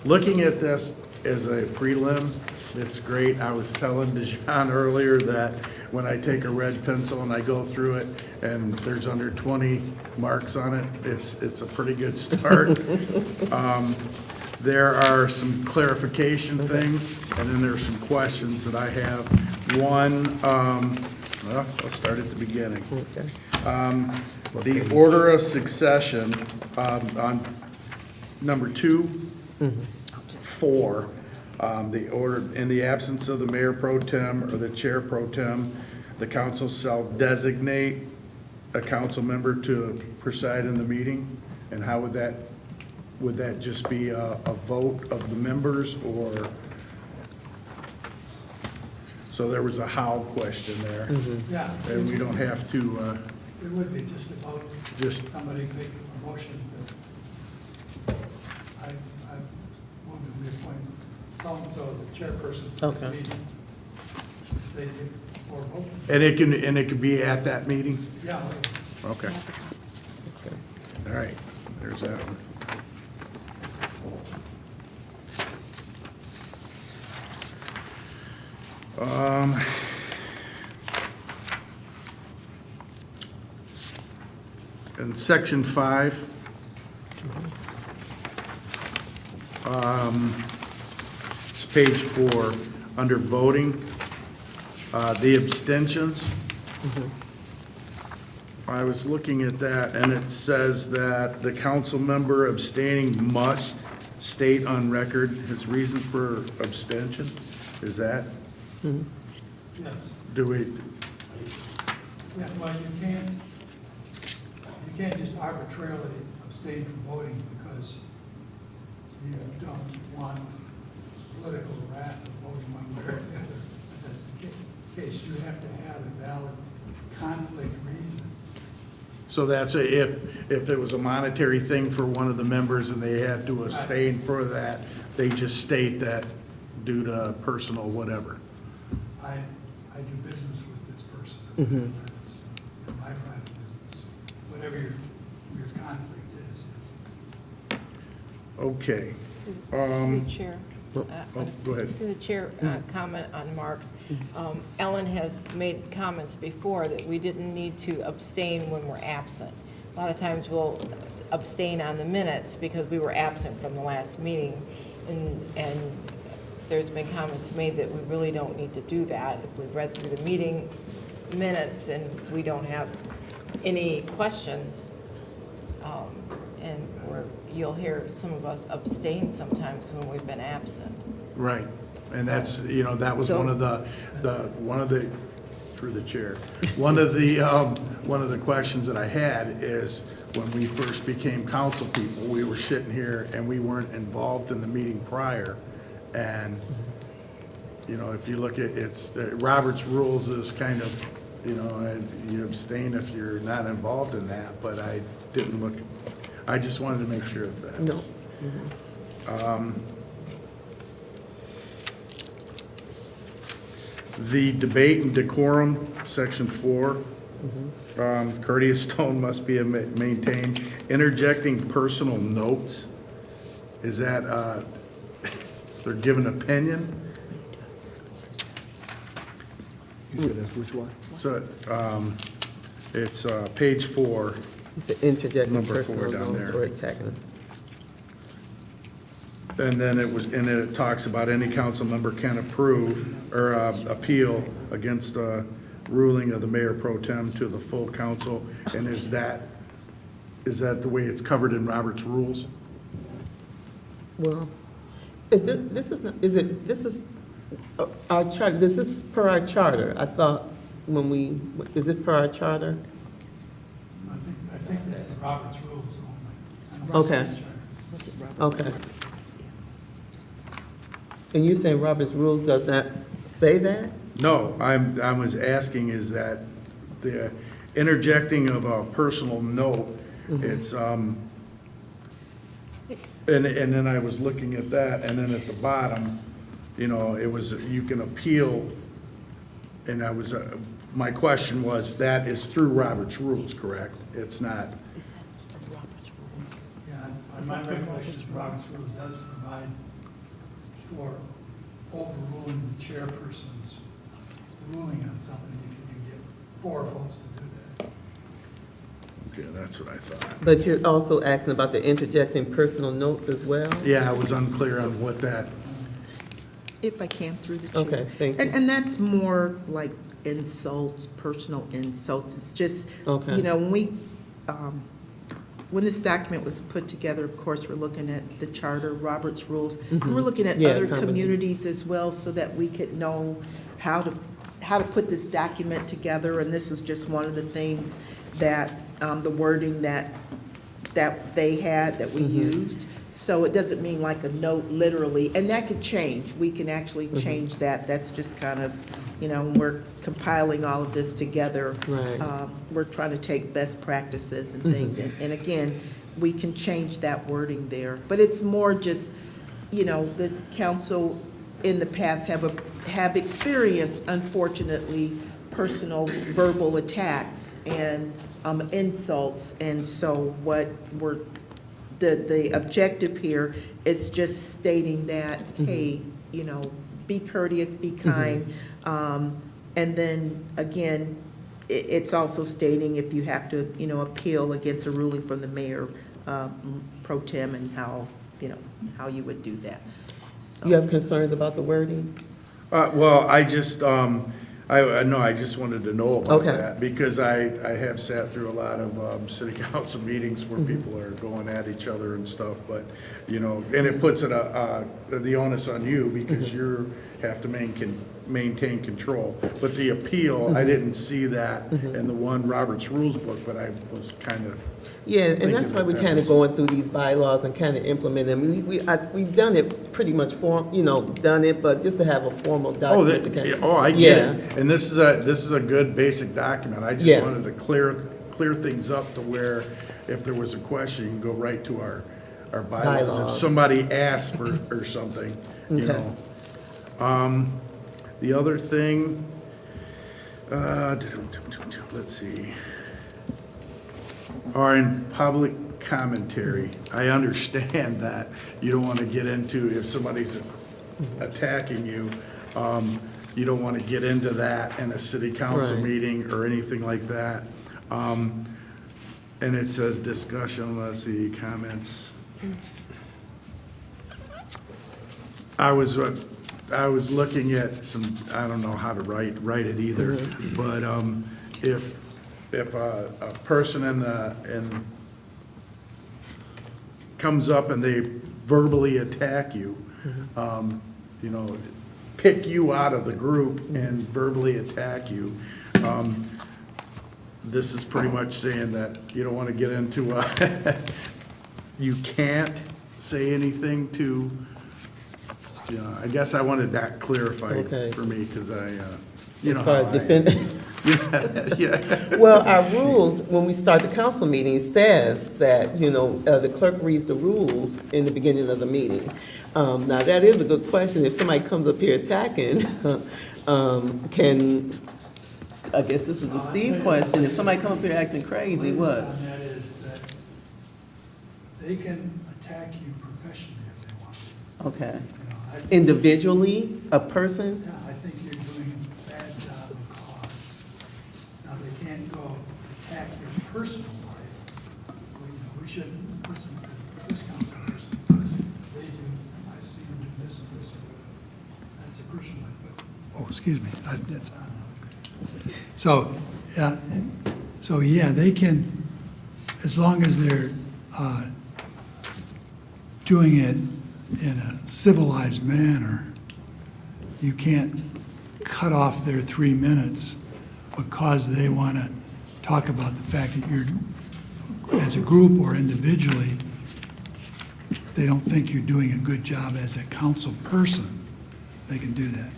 Speaker 12: looking at this as a prelim. It's great. I was telling Dejan earlier that when I take a red pencil and I go through it and there's under 20 marks on it, it's a pretty good start. There are some clarification things, and then there's some questions that I have. One, well, I'll start at the beginning. The order of succession, on number 2, 4, the order, in the absence of the mayor pro tem or the chair pro tem, the council shall designate a council member to preside in the meeting. And how would that just be a vote of the members, or? So there was a how question there.
Speaker 10: Yeah,
Speaker 12: And we don't have to,
Speaker 10: it would be just about
Speaker 12: just,
Speaker 10: somebody making a motion that I want to reappoint so-and-so the chairperson for this
Speaker 4: Okay.
Speaker 10: meeting. If they get 4 votes.
Speaker 12: and it could be at that meeting?
Speaker 10: Yeah,
Speaker 12: Okay. All right, there's that one. In section 5, it's page 4, under voting, the abstentions. I was looking at that, and it says that the council member abstaining must state on record his reason for abstention. Is that,
Speaker 10: yes.
Speaker 12: do we,
Speaker 10: Yeah, well, you can't just arbitrarily abstain from voting because you don't want political wrath of voting one way or the other. If that's the case, you have to have a valid conflict reason.
Speaker 12: So that's if there was a monetary thing for one of the members and they had to abstain for that, they just state that due to personal whatever.
Speaker 10: I do business with this person. It's my private business. Whatever your conflict is.
Speaker 12: Okay.
Speaker 9: Through the chair.
Speaker 12: Oh, go ahead.
Speaker 9: Through the chair, comment on Mark's. Ellen has made comments before that we didn't need to abstain when we're absent. A lot of times we'll abstain on the minutes because we were absent from the last meeting. And there's been comments made that we really don't need to do that. If we've read through the meeting minutes and we don't have any questions, and you'll hear some of us abstain sometimes when we've been absent.
Speaker 12: Right. And that's, you know, that was
Speaker 9: So-
Speaker 12: one of the, through the chair, one of the questions that I had is when we first became council people, we were sitting here and we weren't involved in the meeting prior. And, you know, if you look at, Robert's rules is kind of, you know, and you abstain if you're not involved in that, but I didn't look, I just wanted to make sure of that.
Speaker 4: No.
Speaker 12: The debate and decorum, section 4, courteous tone must be maintained. Interjecting personal notes, is that, they're giving opinion?
Speaker 2: You said that's which one?
Speaker 12: So, it's, page 4.
Speaker 4: You said interjecting
Speaker 12: Number 4
Speaker 4: personal
Speaker 12: down
Speaker 4: notes
Speaker 12: there.
Speaker 4: or attacking.
Speaker 12: And then it talks about any council member can approve or appeal against a ruling of the mayor pro tem to the full council. And is that the way it's covered in Robert's rules?
Speaker 4: Well, this is our charter, this is per our charter. I thought is it per our charter?
Speaker 10: I think that's Robert's rules only.
Speaker 4: Okay. Okay. And you say Robert's rules does not say that?
Speaker 12: No, I was asking is that the interjecting of a personal note, it's, and then I was looking at that, and then at the bottom, you know, it was, you can appeal, and I was, my question was, that is through Robert's rules, correct? It's not,
Speaker 10: Yeah, my recollection is Robert's rules does provide for overruling the chairperson's ruling on something if you can get 4 votes to do that.
Speaker 12: okay, that's what I thought.
Speaker 4: But you're also asking about the interjecting personal notes as well?
Speaker 12: Yeah, I was unclear on what that,
Speaker 1: If I can, through the chair.
Speaker 4: Okay, thank you.
Speaker 1: And that's more like insults, personal insults. It's just,
Speaker 4: Okay.
Speaker 1: you know, when this document was put together, of course, we're looking at the charter, Robert's rules. And we're looking at
Speaker 4: Yeah,
Speaker 1: other
Speaker 4: common.
Speaker 1: communities as well so that we could know how to put this document together. And this was just one of the things that, the wording that they had, that we used. So it doesn't mean like a note literally, and that could change. We can actually change that. That's just kind of, you know, when we're compiling all of this together.
Speaker 4: Right.
Speaker 1: We're trying to take best practices and things. And again, we can change that wording there. But it's more just, you know, the council in the past have experienced, unfortunately, personal verbal attacks and insults. And so what the objective here is just stating that, hey, you know, be courteous, be kind. And then, again, it's also stating if you have to, you know, appeal against a ruling from the mayor pro tem and how, you know, how you would do that. So-
Speaker 4: You have concerns about the wording?
Speaker 12: well, I just, I just wanted to know about
Speaker 4: Okay.
Speaker 12: that, because I have sat through a lot of city council meetings where people are going at each other and stuff, but, you know, and it puts the onus on you, because you have to maintain control. But the appeal, I didn't see that in the one Robert's Rules book, but I was kind of,
Speaker 4: Yeah, and that's
Speaker 12: Thinking
Speaker 4: why we're
Speaker 12: that
Speaker 4: kind of
Speaker 12: was-
Speaker 4: going through these bylaws and kind of implementing them. We've done it pretty much done it, but just to have a formal
Speaker 12: oh,
Speaker 4: document. to kind of-
Speaker 12: I get
Speaker 4: Yeah.
Speaker 12: it. And this is a good basic document. I just
Speaker 4: Yeah.
Speaker 12: wanted to clear things up to where if there was a question, you can go right to our bylaws. If
Speaker 4: Bylaws.
Speaker 12: somebody asks for, or something, you
Speaker 4: Okay.
Speaker 12: know. The other thing, let's see. Or in public commentary, I understand that you don't want to get into, if somebody's attacking you, you don't want to get into that in a city council
Speaker 4: Right.
Speaker 12: meeting or anything like that. And it says discussion, let's see, comments. I was looking at some, I don't know how to write it either, but if a person comes up and they verbally attack you, you know, pick you out of the group and verbally attack you, this is pretty much saying that you don't want to get into you can't say anything to, you know, I guess I wanted that clarified
Speaker 4: Okay.
Speaker 12: for me, because you know
Speaker 4: As far
Speaker 12: how
Speaker 4: as
Speaker 12: I am.
Speaker 4: defend,
Speaker 12: Yeah.
Speaker 4: well, our rules, when we start the council meeting, says that, the clerk reads the rules in the beginning of the meeting. Now, that is a good question. If somebody comes up here attacking, I guess this is a Steve question. If somebody come up here acting crazy,
Speaker 10: My
Speaker 4: what?
Speaker 10: latest on that is that they can attack you professionally if they want to.
Speaker 4: Okay.
Speaker 10: You know, I think-
Speaker 4: Individually, a person?
Speaker 10: Yeah, I think you're doing a bad job of cause. Now, they can't go attack your personal life. We shouldn't listen to this council person because they do, I see them do this and this, or whatever. That's the personal life, but, oh, excuse me, that's on. So, yeah, they can, as long as they're doing it in a civilized manner, you can't cut off their 3 minutes because they want to talk about the fact that you're, as a group or individually, they don't think you're doing a good job as a council person. They can do that.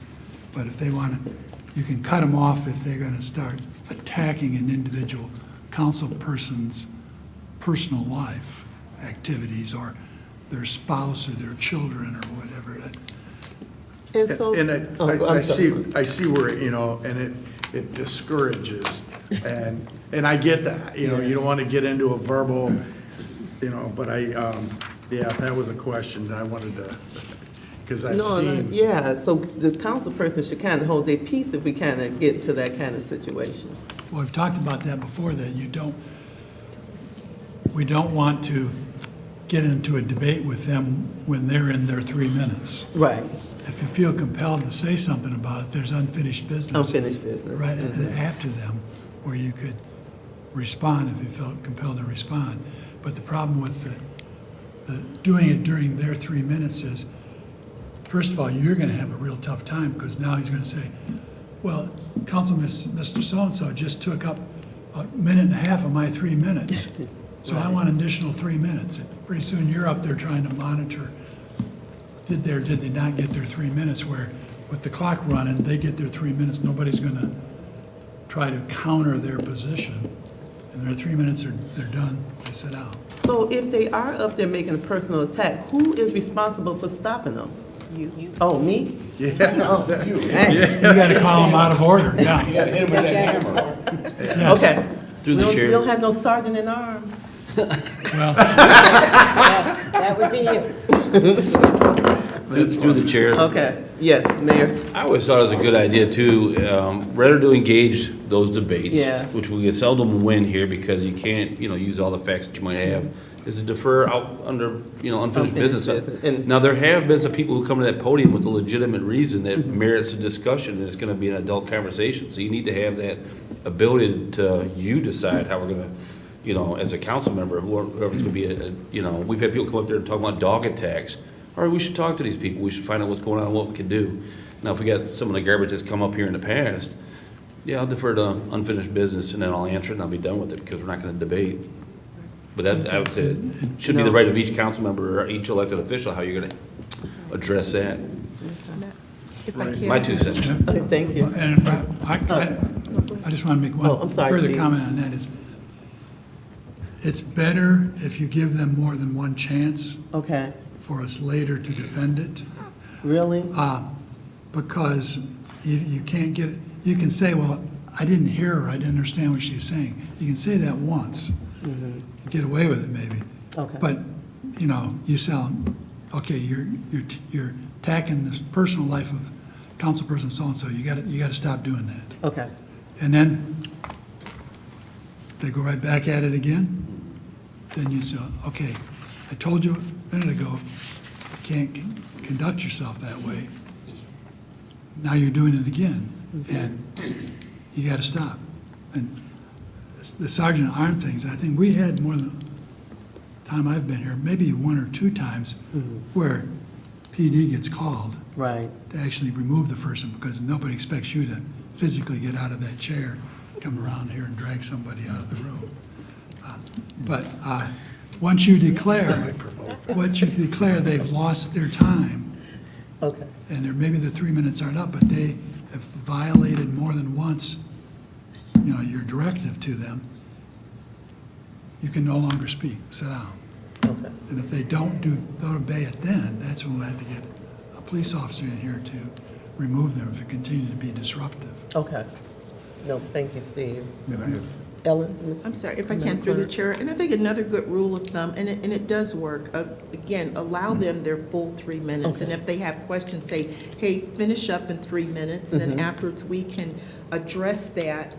Speaker 10: But if they want to, you can cut them off if they're going to start attacking an individual council person's personal life activities or their spouse or their children or whatever.
Speaker 4: And so.
Speaker 12: And
Speaker 4: Oh,
Speaker 12: I
Speaker 4: I'm sorry.
Speaker 12: see where, and it discourages, and I get that, you don't want to get into a verbal, but yeah, that was a question that I wanted to, because I've seen.
Speaker 4: Yeah, so the council person should kind of hold their peace if we kind of get to that kind of situation.
Speaker 10: Well, we've talked about that before, that we don't want to get into a debate with them when they're in their 3 minutes.
Speaker 4: Right.
Speaker 10: If you feel compelled to say something about it, there's unfinished business.
Speaker 4: Unfinished business.
Speaker 10: Right
Speaker 4: Mhm.
Speaker 10: after them, where you could respond if you felt compelled to respond. But the problem with the doing it during their 3 minutes is, first of all, you're gonna have a real tough time, because now he's gonna say, well, Mr. So-and-so just took up a minute and a half of my 3 minutes. So I want an additional 3 minutes. Pretty soon, you're up there trying to monitor, did they not get their 3 minutes, where with the clock running, they get their 3 minutes, nobody's gonna try to counter their position. And their 3 minutes they're done, they sit down.
Speaker 4: So if they are up there making a personal attack, who is responsible for stopping them? You. Oh, me?
Speaker 12: Yeah.
Speaker 4: Oh, dang.
Speaker 10: You gotta call them out of order, yeah. Yes.
Speaker 4: Okay.
Speaker 3: Through the
Speaker 4: We
Speaker 3: chair.
Speaker 4: don't have no sergeant in arms.
Speaker 10: Well,
Speaker 9: That would be you.
Speaker 3: Through the chair.
Speaker 4: Okay, yes, Mayor.
Speaker 3: I always thought it was a good idea too, rather to engage those debates.
Speaker 4: Yeah.
Speaker 3: Which we seldom win here because you can't, use all the facts that you might have, is to defer out under, unfinished business.
Speaker 4: And-
Speaker 3: Now, there have been some people who come to that podium with a legitimate reason that merits a discussion, and it's gonna be an adult conversation. So you need to have that ability to, you decide how we're gonna, as a council member, whoever's gonna be, we've had people come up there and talk about dog attacks. All right, we should talk to these people, we should find out what's going on and what we can do. Now, if we got some of the garbage that's come up here in the past, yeah, I'll defer to unfinished business, and then I'll answer it, and I'll be done with it, because we're not gonna debate. But that, I would say, it should be the right of each council member or each elected official, how you're gonna address that.
Speaker 1: If I can.
Speaker 3: My 2 cents.
Speaker 4: Thank you.
Speaker 10: And I just want to make
Speaker 4: Oh,
Speaker 10: one
Speaker 4: I'm sorry,
Speaker 10: further
Speaker 4: Steve.
Speaker 10: comment on that is, it's better if you give them more than one chance
Speaker 4: Okay,
Speaker 10: for us later to defend it,
Speaker 4: really?
Speaker 10: because you can't get, you can say, well, I didn't hear her, I didn't understand what she was saying. You can say that once, get away with it maybe.
Speaker 4: Okay.
Speaker 10: But, you know, you sound, okay, you're attacking the personal life of councilperson so-and-so, you gotta stop doing that.
Speaker 4: Okay,
Speaker 10: And then they go right back at it again, then you say, okay, I told you a minute ago, you can't conduct yourself that way. Now you're doing it again, and you gotta stop. And the sergeant at arms things, I think we had more than the time I've been here, maybe 1 or 2 times, where PD gets called
Speaker 4: right.
Speaker 10: to actually remove the person, because nobody expects you to physically get out of that chair, come around here and drag somebody out of the room. But once you declare they've lost their time,
Speaker 4: Okay,
Speaker 10: and maybe the 3 minutes aren't up, but they have violated more than once, you know, your directive to them, you can no longer speak, sit down.
Speaker 4: okay.
Speaker 10: And if they don't obey it then, that's when we'll have to get a police officer in here to remove them if it continues to be disruptive.
Speaker 4: Okay. No, thank you, Steve. Ellen? Ms.
Speaker 1: I'm sorry, if I can, through the chair, and I think another good rule of thumb, and it does work, again, allow them their full 3 minutes. And
Speaker 4: Okay.
Speaker 1: if they have questions, say, hey, finish up in 3 minutes, and then afterwards, we can address that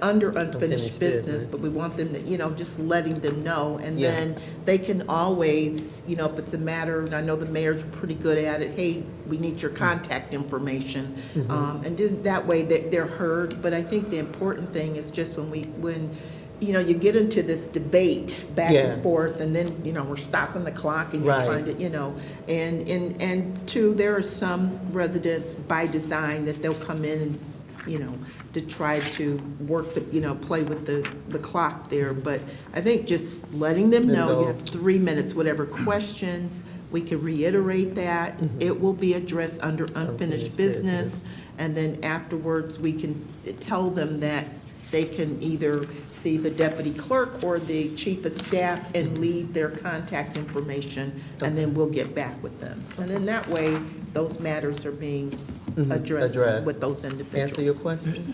Speaker 1: under unfinished business, but we want them to, you know, just letting them know. And
Speaker 4: Yeah.
Speaker 1: then they can always, you know, if it's a matter, and I know the mayor's pretty good at it, hey, we need your contact information. And then that way they're heard. But I think the important thing is just when, you know, you get into this debate back
Speaker 4: Yeah.
Speaker 1: and forth, and then, you know, we're stopping the clock and you're
Speaker 4: Right.
Speaker 1: trying to, you know, and two, there are some residents by design that they'll come in and, you know, to try to work the, you know, play with the clock there. But I think just letting them know you have 3 minutes, whatever questions, we can reiterate that. It will be addressed under unfinished business. And then afterwards, we can tell them that they can either see the deputy clerk or the chief of staff and leave their contact information, and then we'll get back with them. And then that way, those matters are being addressed with those individuals.
Speaker 4: Answer your question?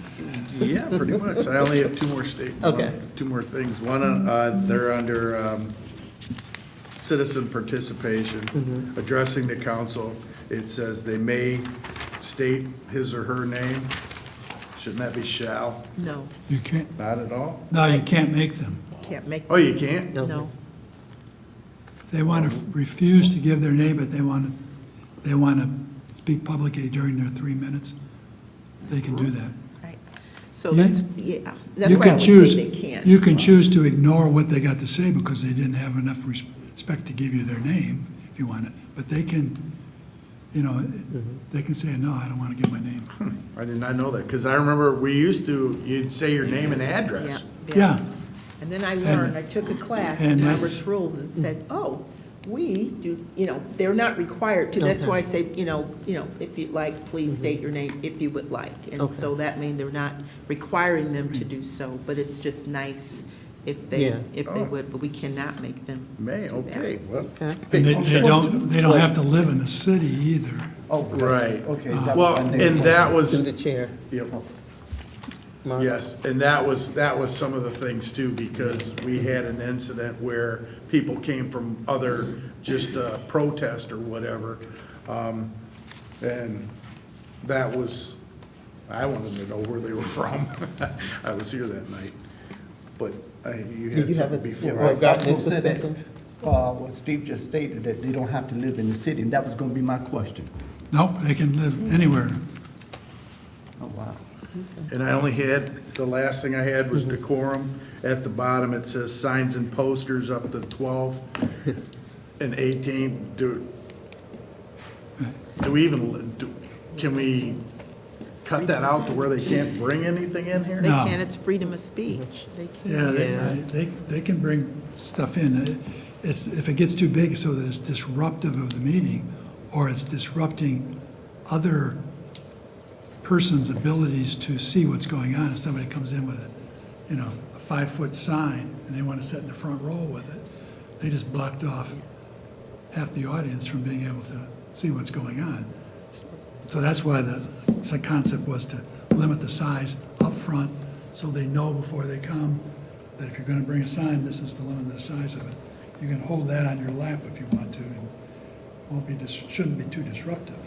Speaker 12: Yeah, pretty much. I only have 2 more
Speaker 4: Okay.
Speaker 12: 2 more things. One, they're under citizen participation, addressing the council. It says they may state his or her name. Shouldn't that be shall?
Speaker 1: No,
Speaker 10: You can't,
Speaker 12: Not at all?
Speaker 10: no, you can't make them.
Speaker 1: can't make,
Speaker 12: Oh, you can't?
Speaker 1: no.
Speaker 10: If they want to refuse to give their name, but they want to speak publicly during their 3 minutes, they can do that.
Speaker 1: Right. So
Speaker 10: You-
Speaker 1: that's, yeah, that's
Speaker 10: You
Speaker 1: why I
Speaker 10: can
Speaker 1: would
Speaker 10: choose.
Speaker 1: say they can't.
Speaker 10: You can choose to ignore what they got to say because they didn't have enough respect to give you their name, if you want it. But they can, you know, they can say, no, I don't want to give my name.
Speaker 12: I did not know that, because I remember we used to, you'd say your name and address.
Speaker 10: Yeah,
Speaker 1: And then I learned, I took a class
Speaker 10: and
Speaker 1: in
Speaker 10: that's-
Speaker 1: Robert's Rules and said, oh, we do, you know, they're not required to. That's
Speaker 4: Okay.
Speaker 1: why I say, you know, if you'd like, please state your name if you would like. And
Speaker 4: Okay.
Speaker 1: so that means they're not requiring them to do so, but it's just nice if
Speaker 4: Yeah.
Speaker 1: they would, but we cannot make them
Speaker 12: May,
Speaker 1: do that.
Speaker 12: okay, well.
Speaker 4: Okay.
Speaker 10: and they don't have to live in the city either.
Speaker 2: Oh,
Speaker 12: Right.
Speaker 2: okay. that was
Speaker 12: Well,
Speaker 2: my next
Speaker 12: and that
Speaker 4: Through
Speaker 12: was,
Speaker 4: the chair.
Speaker 12: yep.
Speaker 4: Mark?
Speaker 12: Yes, and that was some of the things too, because we had an incident where people came from other, just protest or whatever. And that was, I wanted to know where they were from. I was here that night. But you
Speaker 4: Did
Speaker 12: had
Speaker 4: you have
Speaker 12: something
Speaker 4: a,
Speaker 12: before.
Speaker 4: well, gotten
Speaker 2: I
Speaker 4: this
Speaker 2: said that,
Speaker 4: suspension?
Speaker 2: what Steve just stated, that they don't have to live in the city, and that was gonna be my question.
Speaker 10: Nope, they can live anywhere.
Speaker 2: Oh, wow.
Speaker 12: And I only had, the last thing I had was decorum. At the bottom, it says signs and posters up to 12 and 18. do we even, can we cut that out to where they can't bring anything in here?
Speaker 1: They
Speaker 10: No.
Speaker 1: can, it's freedom of speech. They can.
Speaker 10: Yeah, they can bring stuff in. It's, if it gets too big so that it's disruptive of the meeting, or it's disrupting other person's abilities to see what's going on. If somebody comes in with a 5-foot sign, and they want to sit in the front row with it, they just blocked off half the audience from being able to see what's going on. So that's why the concept was to limit the size up front, so they know before they come that if you're going to bring a sign, this is the limit of the size of it. You can hold that on your lap if you want to, and shouldn't be too disruptive.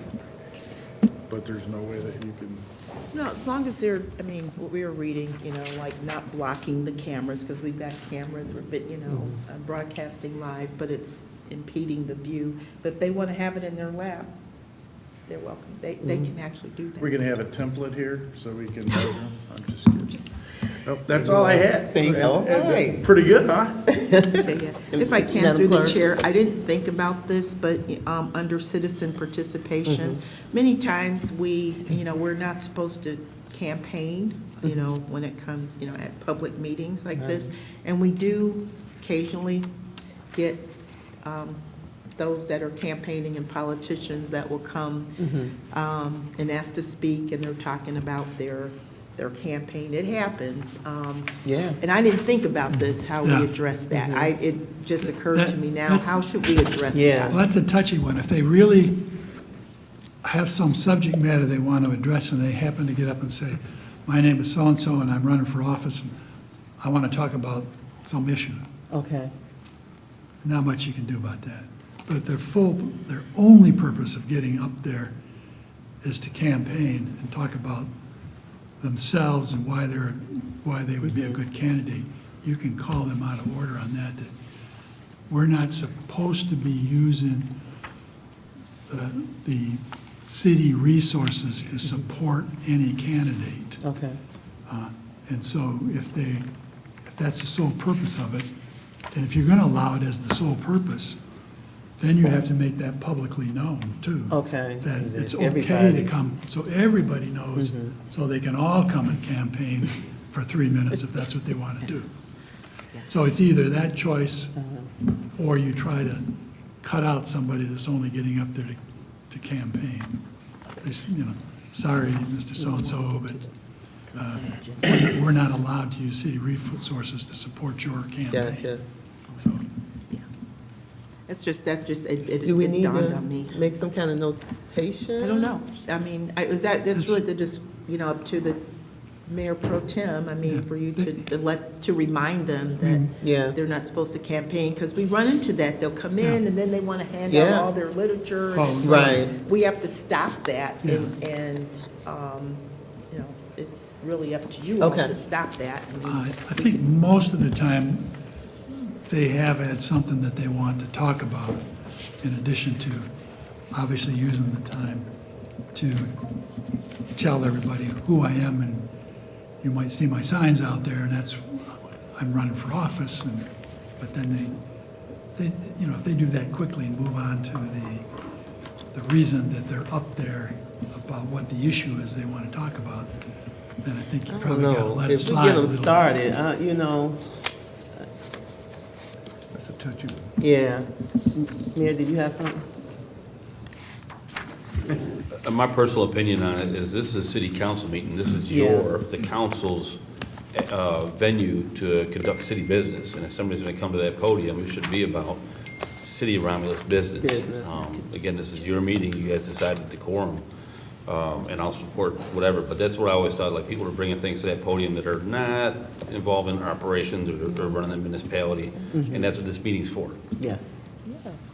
Speaker 12: But there's no way that you can,
Speaker 1: No, as long as they're, what we were reading, like not blocking the cameras, because we've got cameras, we're, broadcasting live, but it's impeding the view. But if they want to have it in their lap, they're welcome. They can actually do that.
Speaker 12: we're gonna have a template here, so we can, I'm just kidding. Oh, that's all I had.
Speaker 4: Thank you. All right.
Speaker 12: Pretty good, huh?
Speaker 1: Okay, yeah. If I can,
Speaker 4: Madam
Speaker 1: through the
Speaker 4: Clerk.
Speaker 1: chair, I didn't think about this, but under citizen participation, many times we're not supposed to campaign, when it comes, at public meetings like this. And we do occasionally get those that are campaigning and politicians that will come and ask to speak, and they're talking about their campaign. It happens.
Speaker 4: Yeah.
Speaker 1: And I didn't think about this, how we
Speaker 10: Yeah.
Speaker 1: address that. It just occurred to me now,
Speaker 10: That's-
Speaker 1: how should we address
Speaker 4: Yeah.
Speaker 1: that?
Speaker 10: Well, that's a touchy one. If they really have some subject matter they want to address, and they happen to get up and say, my name is so-and-so, and I'm running for office, and I want to talk about some issue,
Speaker 4: Okay.
Speaker 10: not much you can do about that. But their only purpose of getting up there is to campaign and talk about themselves and why they would be a good candidate. You can call them out of order on that. That we're not supposed to be using the city resources to support any candidate.
Speaker 4: Okay.
Speaker 10: And so if that's the sole purpose of it, and if you're going to allow it as the sole purpose, then you have to make that publicly known too.
Speaker 4: Okay.
Speaker 10: That
Speaker 4: And
Speaker 10: it's
Speaker 4: then
Speaker 10: okay
Speaker 4: everybody-
Speaker 10: to come, so everybody knows, so they can all come and campaign for 3 minutes if that's what they want to do. So it's either that choice, or you try to cut out somebody that's only getting up there to campaign. This, sorry, Mr. So-and-so, but we're not allowed to use city resources to support your campaign.
Speaker 4: Gotcha.
Speaker 10: So,
Speaker 1: It
Speaker 4: Do we need
Speaker 1: dawned
Speaker 4: to
Speaker 1: on me.
Speaker 4: make some kind of notation?
Speaker 1: I don't know. That's really just, up to the mayor pro tem, for you to remind them
Speaker 4: Yeah.
Speaker 1: that they're not supposed to campaign, because we run into that. They'll come in and then they want to hand out
Speaker 4: Yeah.
Speaker 1: all their literature.
Speaker 10: Oh,
Speaker 1: and so
Speaker 4: right.
Speaker 1: We have to stop that,
Speaker 10: Yeah.
Speaker 1: and it's really up to you all
Speaker 4: Okay.
Speaker 1: to stop that.
Speaker 10: I think most of the time, they have had something that they want to talk about, in addition to obviously using the time to tell everybody who I am, and you might see my signs out there, and that's, I'm running for office, but then they, if they do that quickly and move on to the reason that they're up there about what the issue is they want to talk about, then I think you probably got to let it slide a
Speaker 4: If we
Speaker 10: little
Speaker 4: get
Speaker 10: bit.
Speaker 4: them started,
Speaker 10: That's a touchy one.
Speaker 4: yeah. Mayor, did you have something?
Speaker 3: My personal opinion on it is this is a city council meeting. This is the council's venue to conduct city business. And if somebody's going to come to that podium, it should be about city of Romulus business. Again, this is your meeting. You guys decided decorum. And I'll support whatever, but that's what I always thought, like, people are bringing things to that podium that are not involved in operations or running the municipality, and that's what this meeting's for.
Speaker 4: Yeah.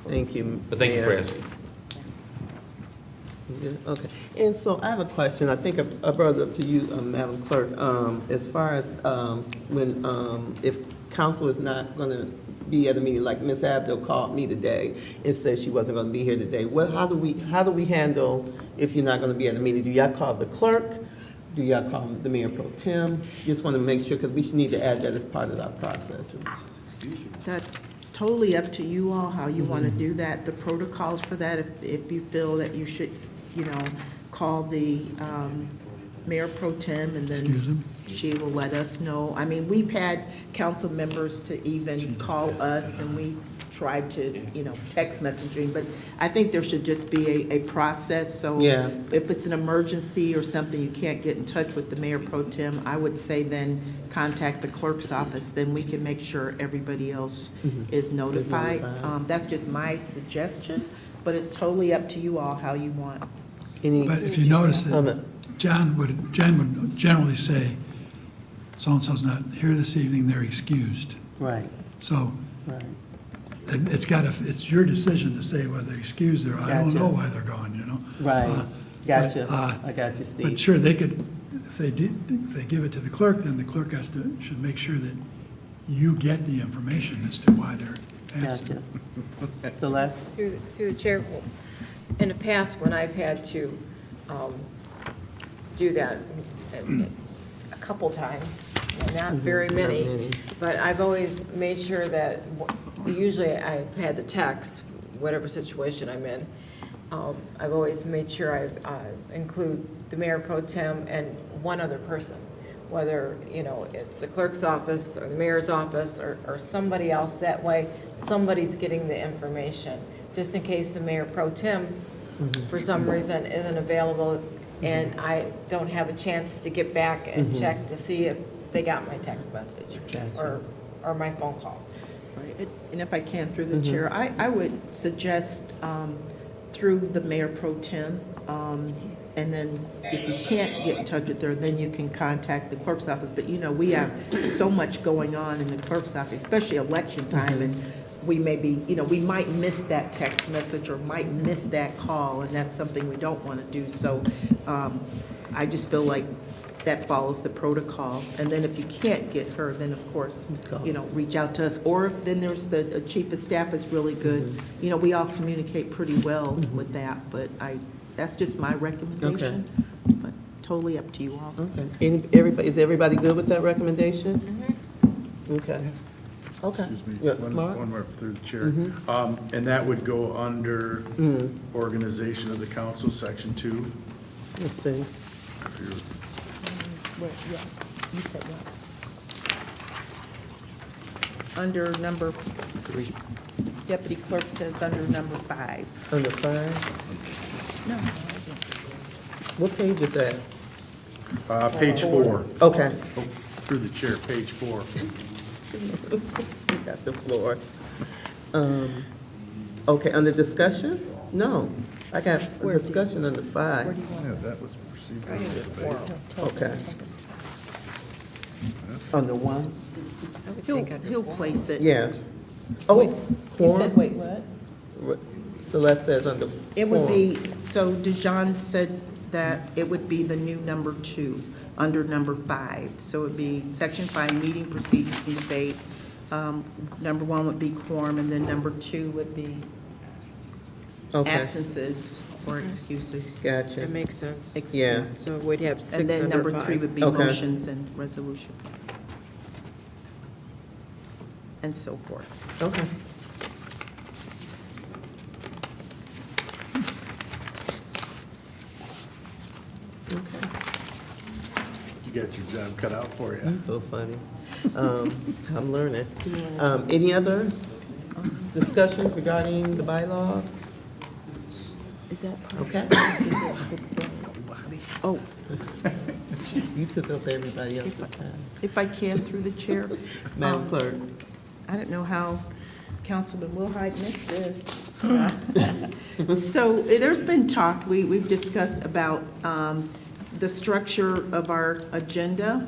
Speaker 4: Thank you.
Speaker 3: But thank you for
Speaker 4: Mayor.
Speaker 3: asking.
Speaker 4: Okay, and so I have a question, I think I brought it up to you, Madam Clerk, as far as if council is not going to be at a meeting, like Ms. Abdul called me today and said she wasn't going to be here today, how do we handle if you're not going to be at a meeting? Do y'all call the clerk? Do y'all call the mayor pro tem? Just want to make sure, because we should need to add that as part of our processes.
Speaker 1: totally up to you all how you want to do that. The protocols for that, if you feel that you should, call the Mayor Pro Tem, and then she will let us know. I mean, we've had council members to even call us, and we tried to, text messaging, but I think there should just be a process, so
Speaker 4: Yeah.
Speaker 1: if it's an emergency or something, you can't get in touch with the Mayor Pro Tem, I would say then contact the clerk's office, then we can make sure everybody else is notified. That's just my suggestion, but it's totally up to you all how you want.
Speaker 10: But if you notice that Jen would generally say, so-and-so's not here this evening, they're excused.
Speaker 4: Right,
Speaker 10: So
Speaker 4: right.
Speaker 10: and it's your decision to say whether they're excused or I don't
Speaker 4: Gotcha.
Speaker 10: know why they're gone,
Speaker 4: Right, gotcha.
Speaker 10: but,
Speaker 4: I got you,
Speaker 10: But
Speaker 4: Steve.
Speaker 10: sure, they could, if they give it to the clerk, then the clerk should make sure that you get the information as to why they're absent.
Speaker 4: Gotcha. Celeste?
Speaker 9: Through the chair, in the past, when I've had to do that, a couple times, not very many,
Speaker 4: many.
Speaker 9: but I've always made sure that, usually I've had to text, whatever situation I'm in. I've always made sure I include the Mayor Pro Tem and one other person, whether, it's the clerk's office or the mayor's office or somebody else. That way, somebody's getting the information, just in case the Mayor Pro Tem, for some reason, isn't available, and I don't have a chance to get back and check to see if they got my text message or my phone call.
Speaker 1: Right. And if I can, through the chair, I would suggest through the Mayor Pro Tem, and then if you can't get in touch with her, then you can contact the clerk's office. But, we have so much going on in the clerk's office, especially election time, and we may be, we might miss that text message or might miss that call, and that's something we don't want to do. So I just feel like that follows the protocol. And then if you can't get her, then of course, reach out to us. Or then there's the chief of staff is really good. We all communicate pretty well with that, but that's just my recommendation. But totally up to you all.
Speaker 4: Okay. Is everybody good with that recommendation? Okay. Okay.
Speaker 12: Excuse me,
Speaker 4: Yeah,
Speaker 12: one
Speaker 4: Mark?
Speaker 12: one more through the chair. And that would go under organization of the council, section 2.
Speaker 4: Let's see.
Speaker 1: You said what? Under number 3. Deputy clerk says under number 5.
Speaker 4: Under 5?
Speaker 1: No.
Speaker 4: What page is that?
Speaker 12: Page 4.
Speaker 4: Okay.
Speaker 12: Oh, through the chair, page 4.
Speaker 4: You got the floor. Okay, under discussion? No, I got discussion under 5.
Speaker 12: Yeah, that was procedural.
Speaker 4: Okay. Under 1?
Speaker 1: He'll place it.
Speaker 4: Yeah. Oh,
Speaker 1: You
Speaker 4: quorum?
Speaker 1: said, wait, what?
Speaker 4: Celeste says under
Speaker 1: It would
Speaker 4: quorum.
Speaker 1: be, so Dijon said that it would be the new number 2, under number 5. So it would be section 5, meeting procedures and debate. Number 1 would be quorum, and then number 2 would be
Speaker 4: Okay,
Speaker 1: absences or excuses.
Speaker 4: gotcha.
Speaker 9: That makes sense.
Speaker 4: Yeah.
Speaker 9: So we'd have 6
Speaker 1: And then
Speaker 9: under
Speaker 1: number
Speaker 9: 5.
Speaker 1: 3 would be
Speaker 4: Okay.
Speaker 1: motions and resolution. And so forth.
Speaker 4: Okay.
Speaker 12: You got your job cut out for you.
Speaker 4: That's so funny. I'm learning. Any other discussions regarding the bylaws?
Speaker 1: Is that
Speaker 4: Okay.
Speaker 1: Oh,
Speaker 4: You took up everybody else's time.
Speaker 1: if I can, through the chair.
Speaker 4: Madam Clerk.
Speaker 1: I don't know how Councilman Wilhite missed this. So there's been talk, we've discussed about the structure of our agenda.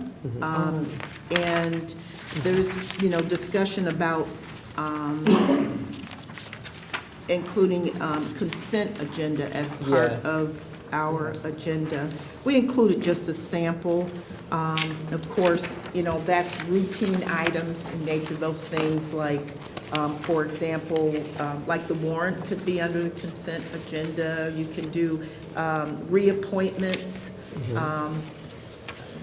Speaker 1: And there's, discussion about including consent agenda as part
Speaker 4: Yes.
Speaker 1: of our agenda. We included just a sample. Of course, that's routine items in nature, those things like, for example, like the warrant could be under the consent agenda. You can do reappointments,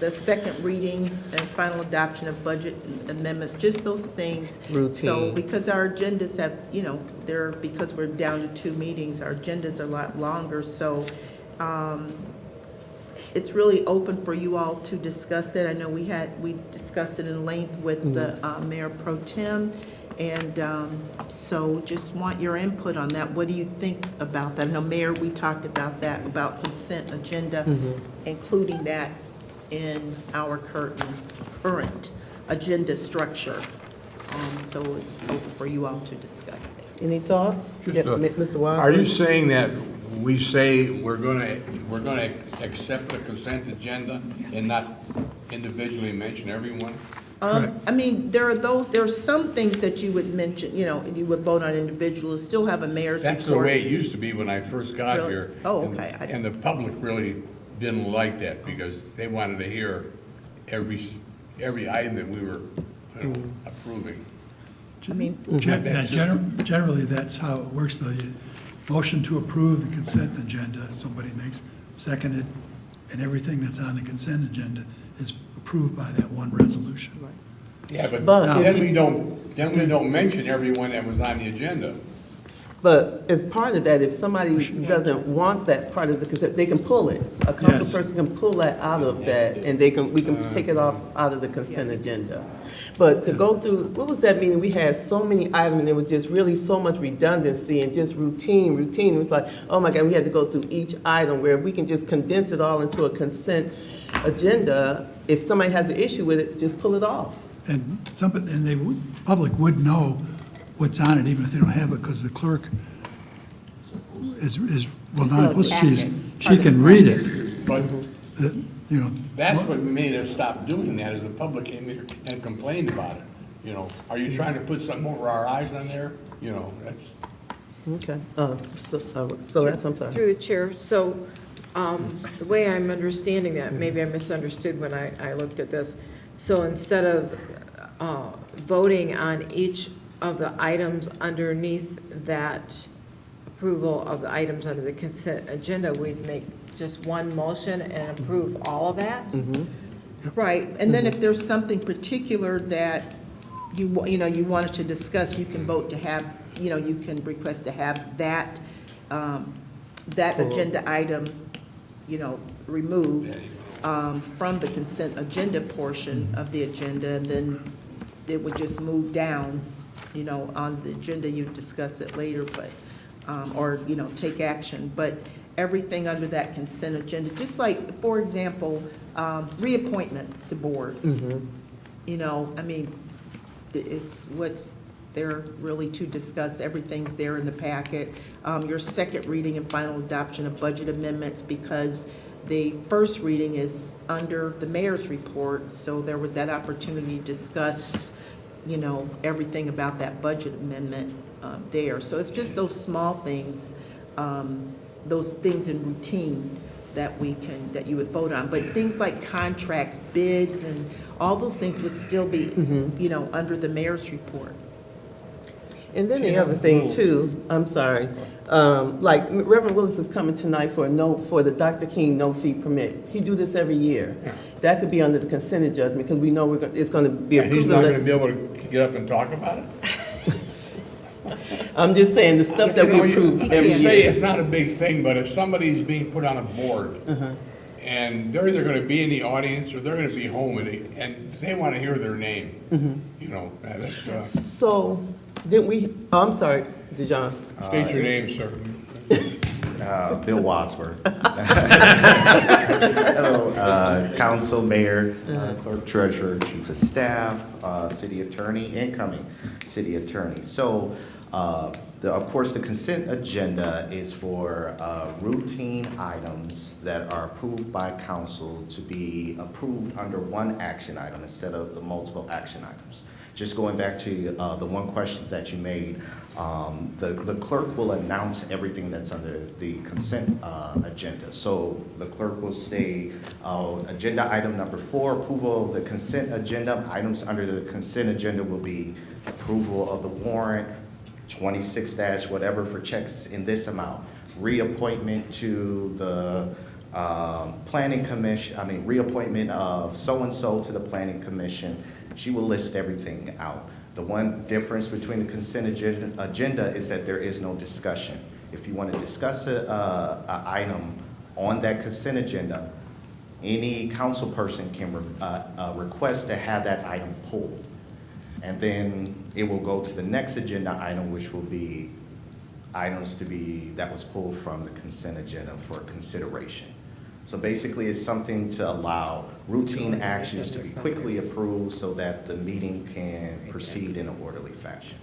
Speaker 1: the second reading and final adoption of budget amendments, just those things. So,
Speaker 4: Routine.
Speaker 1: because our agendas have, because we're down to 2 meetings, our agendas are a lot longer, so, it's really open for you all to discuss it. I know we discussed it in length with the Mayor Pro Tem, and so just want your input on that. What do you think about that? I know, Mayor, we talked about that, about consent agenda, including that in our current agenda structure. So it's open for you all to discuss that.
Speaker 4: Any thoughts?
Speaker 5: Just,
Speaker 4: Yeah, Mr. Wadsworth?
Speaker 5: Are you saying that we say we're gonna accept the consent agenda and not individually mention everyone?
Speaker 1: I mean, there are some things that you would mention, you would vote on individuals, still have a mayor's report.
Speaker 5: That's the way it used to be when I first got
Speaker 1: Really?
Speaker 5: here.
Speaker 1: Oh,
Speaker 5: And-
Speaker 1: okay.
Speaker 5: And the public really didn't like that because they wanted to hear every item that we were approving.
Speaker 1: I mean,
Speaker 10: Generally, that's how it works, though. You motion to approve the consent agenda, somebody makes, seconded, and everything that's on the consent agenda is approved by that one resolution.
Speaker 5: Yeah, but
Speaker 4: But
Speaker 5: then
Speaker 4: if
Speaker 5: we don't mention everyone that was on the agenda.
Speaker 4: But as part of that, if somebody doesn't want that part of the consent, they can pull it. A
Speaker 10: Yes.
Speaker 4: council person can pull that out of that, and we can take it off out of the consent agenda. But to go through, what was that meeting? We had so many items, and there was just really so much redundancy and just routine. It was like, oh my God, we had to go through each item, where if we can just condense it all into a consent agenda, if somebody has an issue with it, just pull it off.
Speaker 10: And public would know what's on it, even if they don't have it, because the clerk is, well, not opposed, she can read it,
Speaker 5: But that's
Speaker 10: what-
Speaker 5: what made us stop doing that, is the public came here and complained about it. Are you trying to put something over our eyes on there? That's.
Speaker 4: Okay. So that's, I'm sorry.
Speaker 9: Through the chair, so the way I'm understanding that, maybe I misunderstood when I looked at this. So instead of voting on each of the items underneath that approval of the items under the consent agenda, we'd make just one motion and approve all of that?
Speaker 1: right, and then if there's something particular that you wanted to discuss, you can vote to have, you can request to have that agenda item, removed from the consent agenda portion of the agenda, and then it would just move down, on the agenda, you discuss it later, but, or, take action. But everything under that consent agenda, just like, for example, reappointments to boards. I mean, it's what's there really to discuss. Everything's there in the packet. Your second reading and final adoption of budget amendments, because the first reading is under the mayor's report, so there was that opportunity to discuss, everything about that budget amendment there. So it's just those small things, those things in routine that you would vote on. But things like contracts, bids, and all those things would still be, under the mayor's report.
Speaker 4: And then the other thing too, I'm sorry, like Reverend Willis is coming tonight for the Dr. King no-fee permit. He do this every year. That could be under the consent judgment, because we know it's going to be
Speaker 5: And he's
Speaker 4: approved.
Speaker 5: not going to be able to get up and talk about it?
Speaker 4: I'm just saying, the stuff that we approve every
Speaker 5: You say
Speaker 4: year.
Speaker 5: it's not a big thing, but if somebody's being put on a board, and they're either going to be in the audience or they're going to be home, and they want to hear their name, that's,
Speaker 4: So, didn't we, I'm sorry, Dijon.
Speaker 5: state your name, sir.
Speaker 14: Bill Wadsworth. Hello, council, mayor, clerk, treasurer, chief of staff, city attorney, incoming city attorney. So, of course, the consent agenda is for routine items that are approved by council to be approved under one action item instead of the multiple action items. Just going back to the one question that you made, the clerk will announce everything that's under the consent agenda. So the clerk will say, agenda item number 4, approval of the consent agenda. Items under the consent agenda will be approval of the warrant, 26- whatever for checks in this amount, reappointment to the Planning commission, reappointment of so-and-so to the planning commission. She will list everything out. The one difference between the consent agenda is that there is no discussion. If you want to discuss a item on that consent agenda, any council person can request to have that item pulled. And then it will go to the next agenda item, which will be items that was pulled from the consent agenda for consideration. So basically, it's something to allow routine actions to be quickly approved so that the meeting can proceed in an orderly fashion.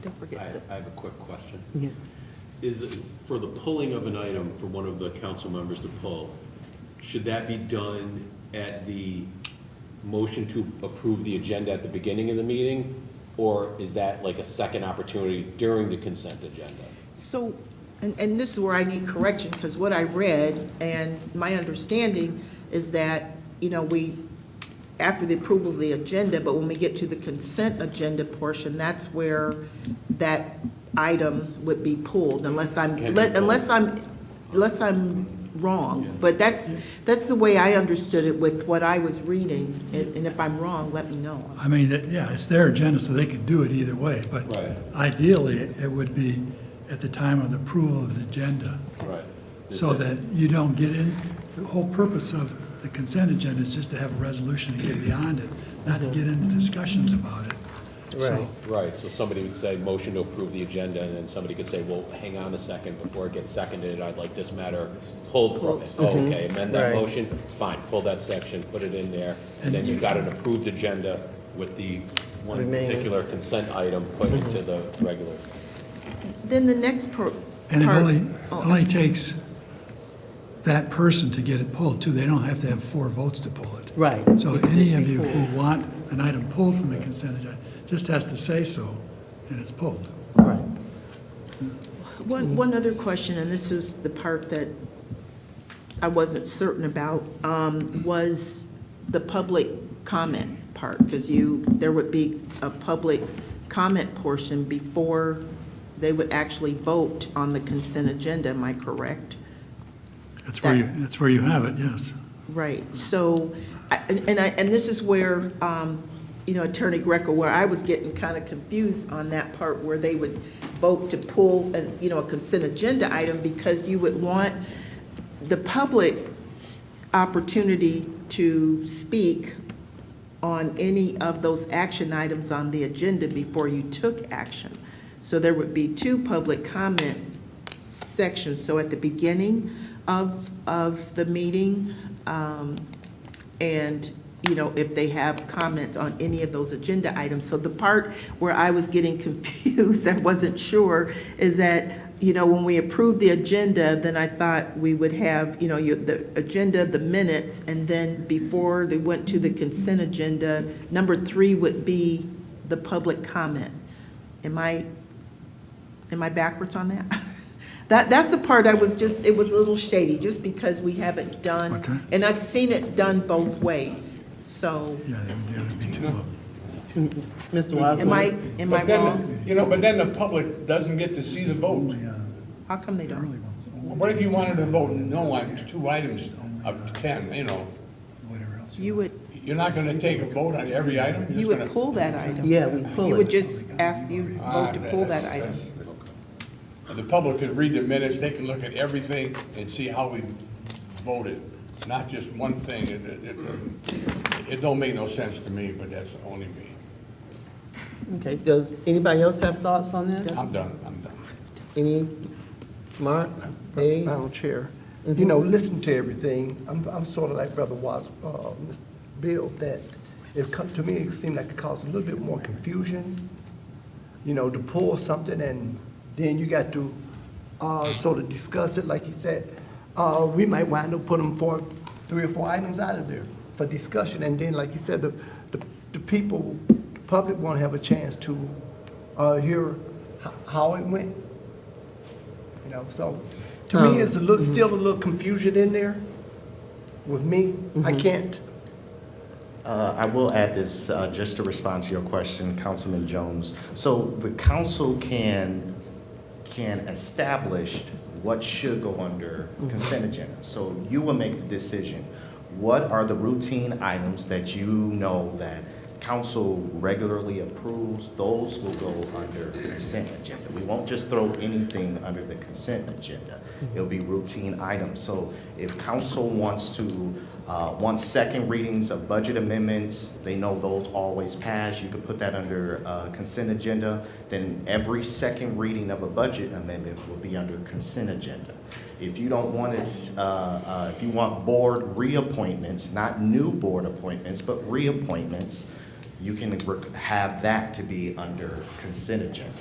Speaker 1: Don't forget
Speaker 15: I have a quick question.
Speaker 4: Yeah.
Speaker 15: Is it, for the pulling of an item for one of the council members to pull, should that be done at the motion to approve the agenda at the beginning of the meeting? Or is that like a second opportunity during the consent agenda?
Speaker 1: So, and this is where I need correction, because what I read, and my understanding is that, after the approval of the agenda, but when we get to the consent agenda portion, that's where that item would be pulled, unless I'm wrong. But that's the way I understood it with what I was reading, and if I'm wrong, let me know.
Speaker 10: I mean, yeah, it's their agenda, so they could do it either way, but
Speaker 15: Right.
Speaker 10: ideally, it would be at the time of the approval of the agenda,
Speaker 15: Right.
Speaker 10: so that you don't get in, the whole purpose of the consent agenda is just to have a resolution and get beyond it, not to get into discussions about it. So,
Speaker 15: Right, so somebody would say, motion to approve the agenda, and then somebody could say, well, hang on a second, before it gets seconded, I'd like this matter pulled from it. Oh, okay, amend that
Speaker 4: Right.
Speaker 15: motion, fine, pull that section, put it in there, and then you've got an approved agenda with the one
Speaker 4: Remaining.
Speaker 15: particular consent item put into the regular.
Speaker 1: Then the next part.
Speaker 10: and it only
Speaker 1: Oh,
Speaker 10: takes that person to get it pulled too. They don't have to have 4 votes to pull it.
Speaker 4: Right.
Speaker 10: So any of you who want an item pulled from the consent agenda just has to say so, and it's pulled.
Speaker 4: Right.
Speaker 1: One other question, and this is the part that I wasn't certain about, was the public comment part, because there would be a public comment portion before they would actually vote on the consent agenda, am I correct?
Speaker 10: That's where you have it, yes.
Speaker 1: Right, so, and this is where, Attorney Greco, where I was getting kind of confused on that part where they would vote to pull, a consent agenda item, because you would want the public opportunity to speak on any of those action items on the agenda before you took action. So there would be 2 public comment sections, so at the beginning of the meeting, and, if they have comments on any of those agenda items. So the part where I was getting confused, I wasn't sure, is that, when we approved the agenda, then I thought we would have, the agenda, the minutes, and then before they went to the consent agenda, number 3 would be the public comment. Am I backwards on that? That's the part I was it was a little shady, just because we haven't done,
Speaker 10: Okay.
Speaker 1: and I've seen it done both ways, so,
Speaker 10: Yeah, there would be 2 of them.
Speaker 4: Mr. Wadsworth?
Speaker 1: am I wrong?
Speaker 5: But then the public doesn't get to see the vote.
Speaker 10: Only,
Speaker 1: How come they
Speaker 10: the
Speaker 1: don't?
Speaker 10: early ones,
Speaker 5: What if you wanted to vote no on 2 items of 10,
Speaker 10: whatever else.
Speaker 1: You would,
Speaker 5: You're not gonna take a vote on every item? You're
Speaker 1: you
Speaker 5: just
Speaker 1: would
Speaker 5: gonna-
Speaker 1: pull that item.
Speaker 4: Yeah, we pull
Speaker 1: You
Speaker 4: it.
Speaker 1: would just vote to pull that item.
Speaker 5: The public can read the minutes, they can look at everything and see how we voted, not just one thing. It don't make no sense to me, but that's only me.
Speaker 4: Okay, does anybody else have thoughts on this?
Speaker 5: I'm done.
Speaker 4: Any, Mark, Dave?
Speaker 2: Madam Chair, listen to everything. I'm sort of like Brother Watts, Mr. Bill, that to me, it seemed like it caused a little bit more confusion, to pull something and then you got to sort of discuss it, like you said. We might wind up putting 3 or 4 items out of there for discussion, and then, like you said, the people, the public won't have a chance to hear how it went. So to me, it's still a little confusion in there with me. I can't.
Speaker 14: I will add this, just to respond to your question, Councilman Jones. So the council can establish what should go under consent agenda. So you will make the decision. What are the routine items that you know that council regularly approves? Those will go under consent agenda. We won't just throw anything under the consent agenda. It'll be routine items. So if council wants to, want second readings of budget amendments, they know those always pass, you could put that under consent agenda. Then every second reading of a budget amendment will be under consent agenda. If you don't want to, if you want board reappointments, not new board appointments, but reappointments, you can have that to be under consent agenda.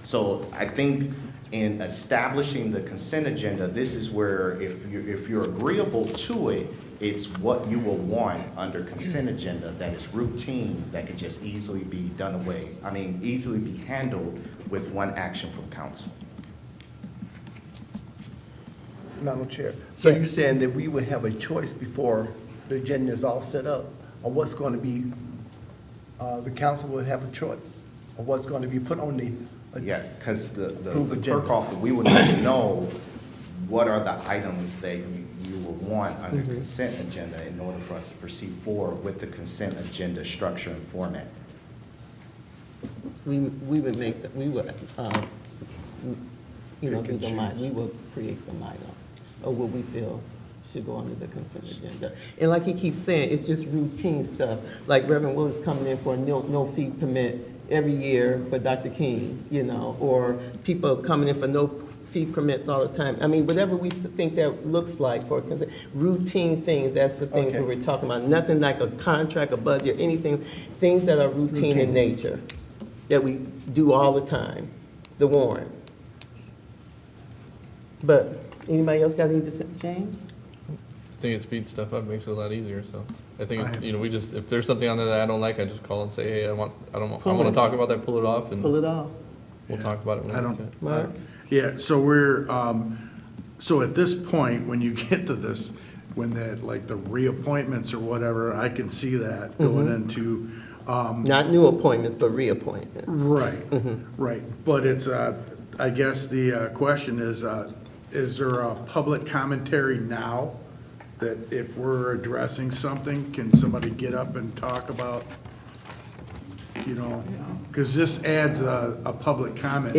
Speaker 14: So I think in establishing the consent agenda, this is where if you're agreeable to it, it's what you will want under consent agenda that is routine, that could just easily be done away. Easily be handled with one action from council.
Speaker 2: Madam Chair, so you're saying that we would have a choice before the agenda is all set up, or what's going to be, the council will have a choice, or what's going to be put on the
Speaker 14: Yeah, because the
Speaker 2: Approve agenda.
Speaker 14: clerk office, we would need to know what are the items that you will want under consent agenda in order for us to proceed forward with the consent agenda structure and format.
Speaker 4: We would make, we would, do we will create the items, or what we feel should go under the consent agenda. And like he keeps saying, it's just routine stuff, like Reverend Willis coming in for a no fee permit every year for Dr. King, or people coming in for no fee permits all the time. Whatever we think that looks like for consent, routine things, that's the things
Speaker 2: Okay.
Speaker 4: that we're talking about. Nothing like a contract, a budget, anything, things that are routine in nature, that we do all the time, the warrant. But anybody else got any to say? James?
Speaker 13: I think it speeds stuff up, makes it a lot easier, so. I think, we just, if there's something on there that I don't like, I just call and say, hey, I want to talk about that, pull it off, and
Speaker 4: Pull it off.
Speaker 13: we'll talk about it when
Speaker 12: I
Speaker 13: it's
Speaker 12: don't-
Speaker 13: good.
Speaker 4: Mark?
Speaker 12: Yeah, so we're, so at this point, when you get to this, when like the reappointments or whatever, I can see that going into,
Speaker 4: Not new appointments, but reappointments.
Speaker 12: right, right. But it's, I guess the question is there a public commentary now that if we're addressing something, can somebody get up and talk about, because this adds a public comment.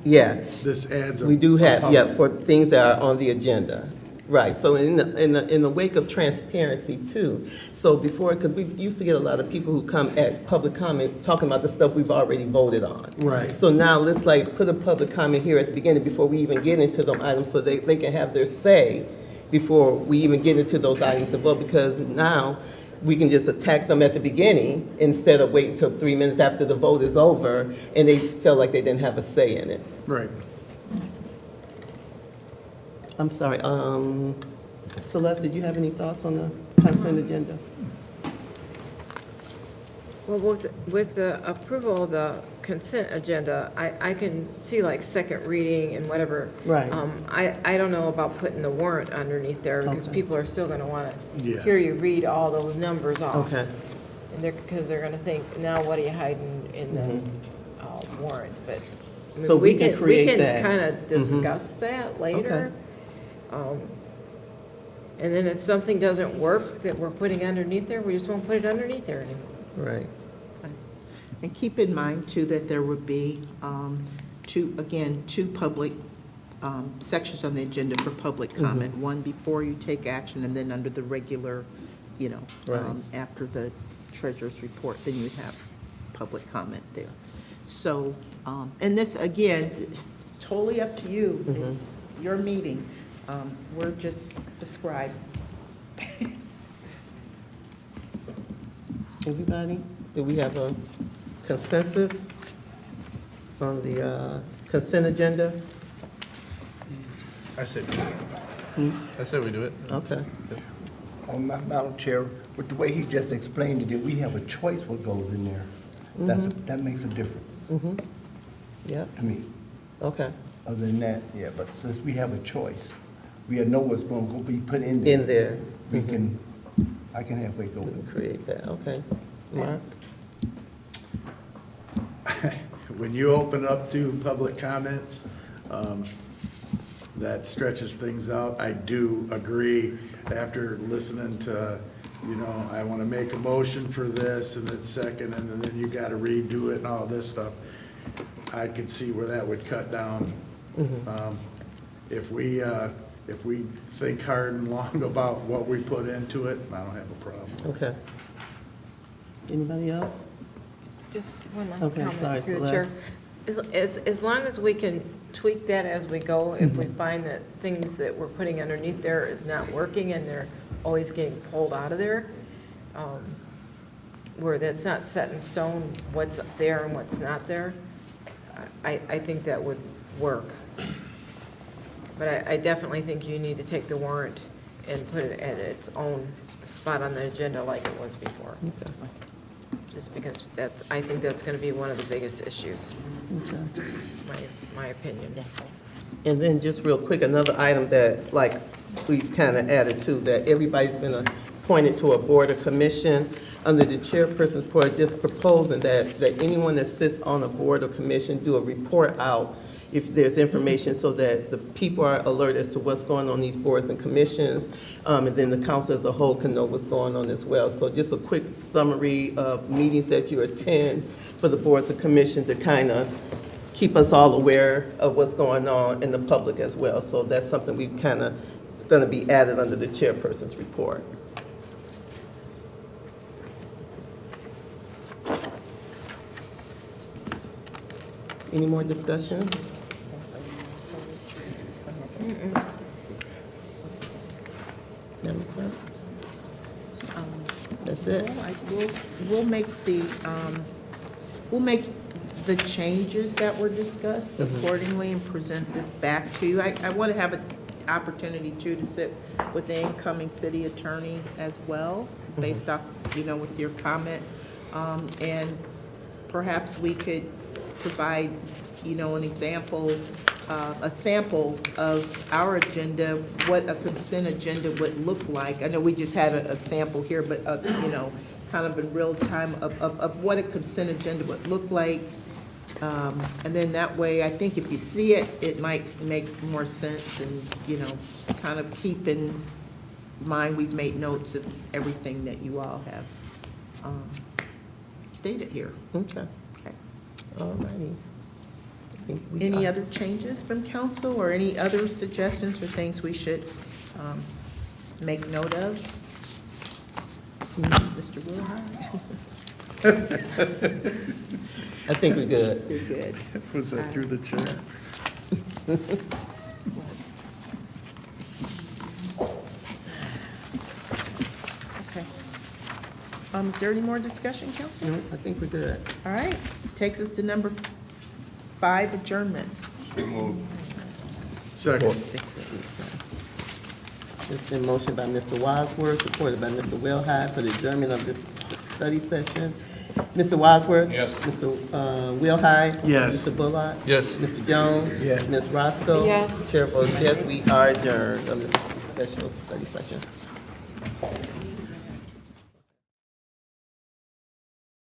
Speaker 4: Yes.
Speaker 12: This adds a.
Speaker 4: We do
Speaker 12: a
Speaker 4: have,
Speaker 12: public-
Speaker 4: for things that are on the agenda. Right, so in the wake of transparency too, so before, because we used to get a lot of people who come at public comment talking about the stuff we've already voted on.
Speaker 12: Right.
Speaker 4: So now let's put a public comment here at the beginning before we even get into those items, so they can have their say before we even get into those items to vote, because now we can just attack them at the beginning instead of waiting till 3 minutes after the vote is over and they felt like they didn't have a say in it.
Speaker 12: Right.
Speaker 4: I'm sorry, Celeste, did you have any thoughts on the consent agenda?
Speaker 9: Well, with the approval of the consent agenda, I can see like second reading and whatever.
Speaker 4: Right.
Speaker 9: I don't know about putting the warrant underneath there, because
Speaker 4: Okay.
Speaker 9: people are still gonna wanna
Speaker 12: Yes.
Speaker 9: hear you read all those numbers off.
Speaker 4: Okay,
Speaker 9: And because they're gonna think, now what are you hiding in the warrant? But I mean,
Speaker 4: So we can create that.
Speaker 9: We can kind of discuss that later. And then if something doesn't work that we're putting underneath there, we just won't put it underneath there anymore.
Speaker 4: right.
Speaker 1: And keep in mind, too, that there would be two public sections on the agenda for public comment. One before you take action, and then under the regular,
Speaker 4: Right.
Speaker 1: after the treasurer's report, then you'd have public comment there. So, and this, again, it's totally up to you. It's your meeting. We're just describing.
Speaker 4: Everybody, do we have a consensus on the consent agenda?
Speaker 13: I say we do it.
Speaker 4: Okay.
Speaker 2: Madam Chair, with the way he just explained it, that we have a choice what goes in there. That makes a difference
Speaker 4: Yep,
Speaker 2: to me.
Speaker 4: okay.
Speaker 2: Other than that, yeah, but since we have a choice, we know what's going to be put in there.
Speaker 4: In there,
Speaker 2: We can, I can halfway go
Speaker 4: we
Speaker 2: with
Speaker 4: can
Speaker 2: it.
Speaker 4: create that, okay. Mark?
Speaker 12: When you open up to public comments, that stretches things out. I do agree, after listening to, I want to make a motion for this, and it's second, and then you got to redo it and all this stuff. I could see where that would cut down. If we think hard and long about what we put into it, I don't have a problem.
Speaker 4: Okay. Anybody else?
Speaker 9: Just one last
Speaker 4: Okay,
Speaker 9: comment
Speaker 4: sorry,
Speaker 9: through the chair. As long as we can tweak that as we go, if we find that things that we're putting underneath there is not working and they're always getting pulled out of there, where that's not set in stone, what's there and what's not there, I think that would work. But I definitely think you need to take the warrant and put it at its own spot on the agenda like it was before.
Speaker 4: Okay.
Speaker 9: Just because I think that's going to be one of the biggest issues,
Speaker 4: Okay.
Speaker 9: my opinion.
Speaker 4: And then just real quick, another item that, like, we've kind of added to, that everybody's been appointed to a board or commission. Under the chairperson's report, just proposing that anyone that sits on a board or commission do a report out if there's information, so that the people are alert as to what's going on in these boards and commissions, and then the council as a whole can know what's going on as well. So just a quick summary of meetings that you attend for the boards and commissions to kind of keep us all aware of what's going on in the public as well. So that's something we kind of, it's going to be added under the chairperson's report. Any more discussion? Madam Clerk? That's it?
Speaker 1: We'll make the changes that were discussed accordingly and present this back to you. I want to have an opportunity too to sit with the incoming city attorney as well, based off, with your comment. And perhaps we could provide, an example, a sample of our agenda, what a consent agenda would look like. I know we just had a sample here, but, kind of in real time of what a consent agenda would look like. And then that way, I think if you see it, it might make more sense and, kind of keep in mind, we've made notes of everything that you all have stated here.
Speaker 4: Okay.
Speaker 1: Okay.
Speaker 4: All righty.
Speaker 1: Any other changes from council or any other suggestions or things we should make note of? Mr. Wilhite?
Speaker 4: I think we're good.
Speaker 1: You're good.
Speaker 12: Was that through the chair?
Speaker 1: Okay. Is there any more discussion, council?
Speaker 4: No, I think we're good.
Speaker 1: All right, takes us to number 5, adjournment.
Speaker 12: Second.
Speaker 4: It's been motioned by Mr. Wadsworth, supported by Mr. Wilhite for the adjournment of this study session. Mr. Wadsworth?
Speaker 5: Yes.
Speaker 4: Mr. Wilhite?
Speaker 12: Yes.
Speaker 4: Mr. Bullock?
Speaker 13: Yes.
Speaker 4: Mr. Jones?
Speaker 12: Yes.
Speaker 4: Ms. Roscoe?
Speaker 9: Yes.
Speaker 4: Chair votes yes, we are adjourned of this special study session.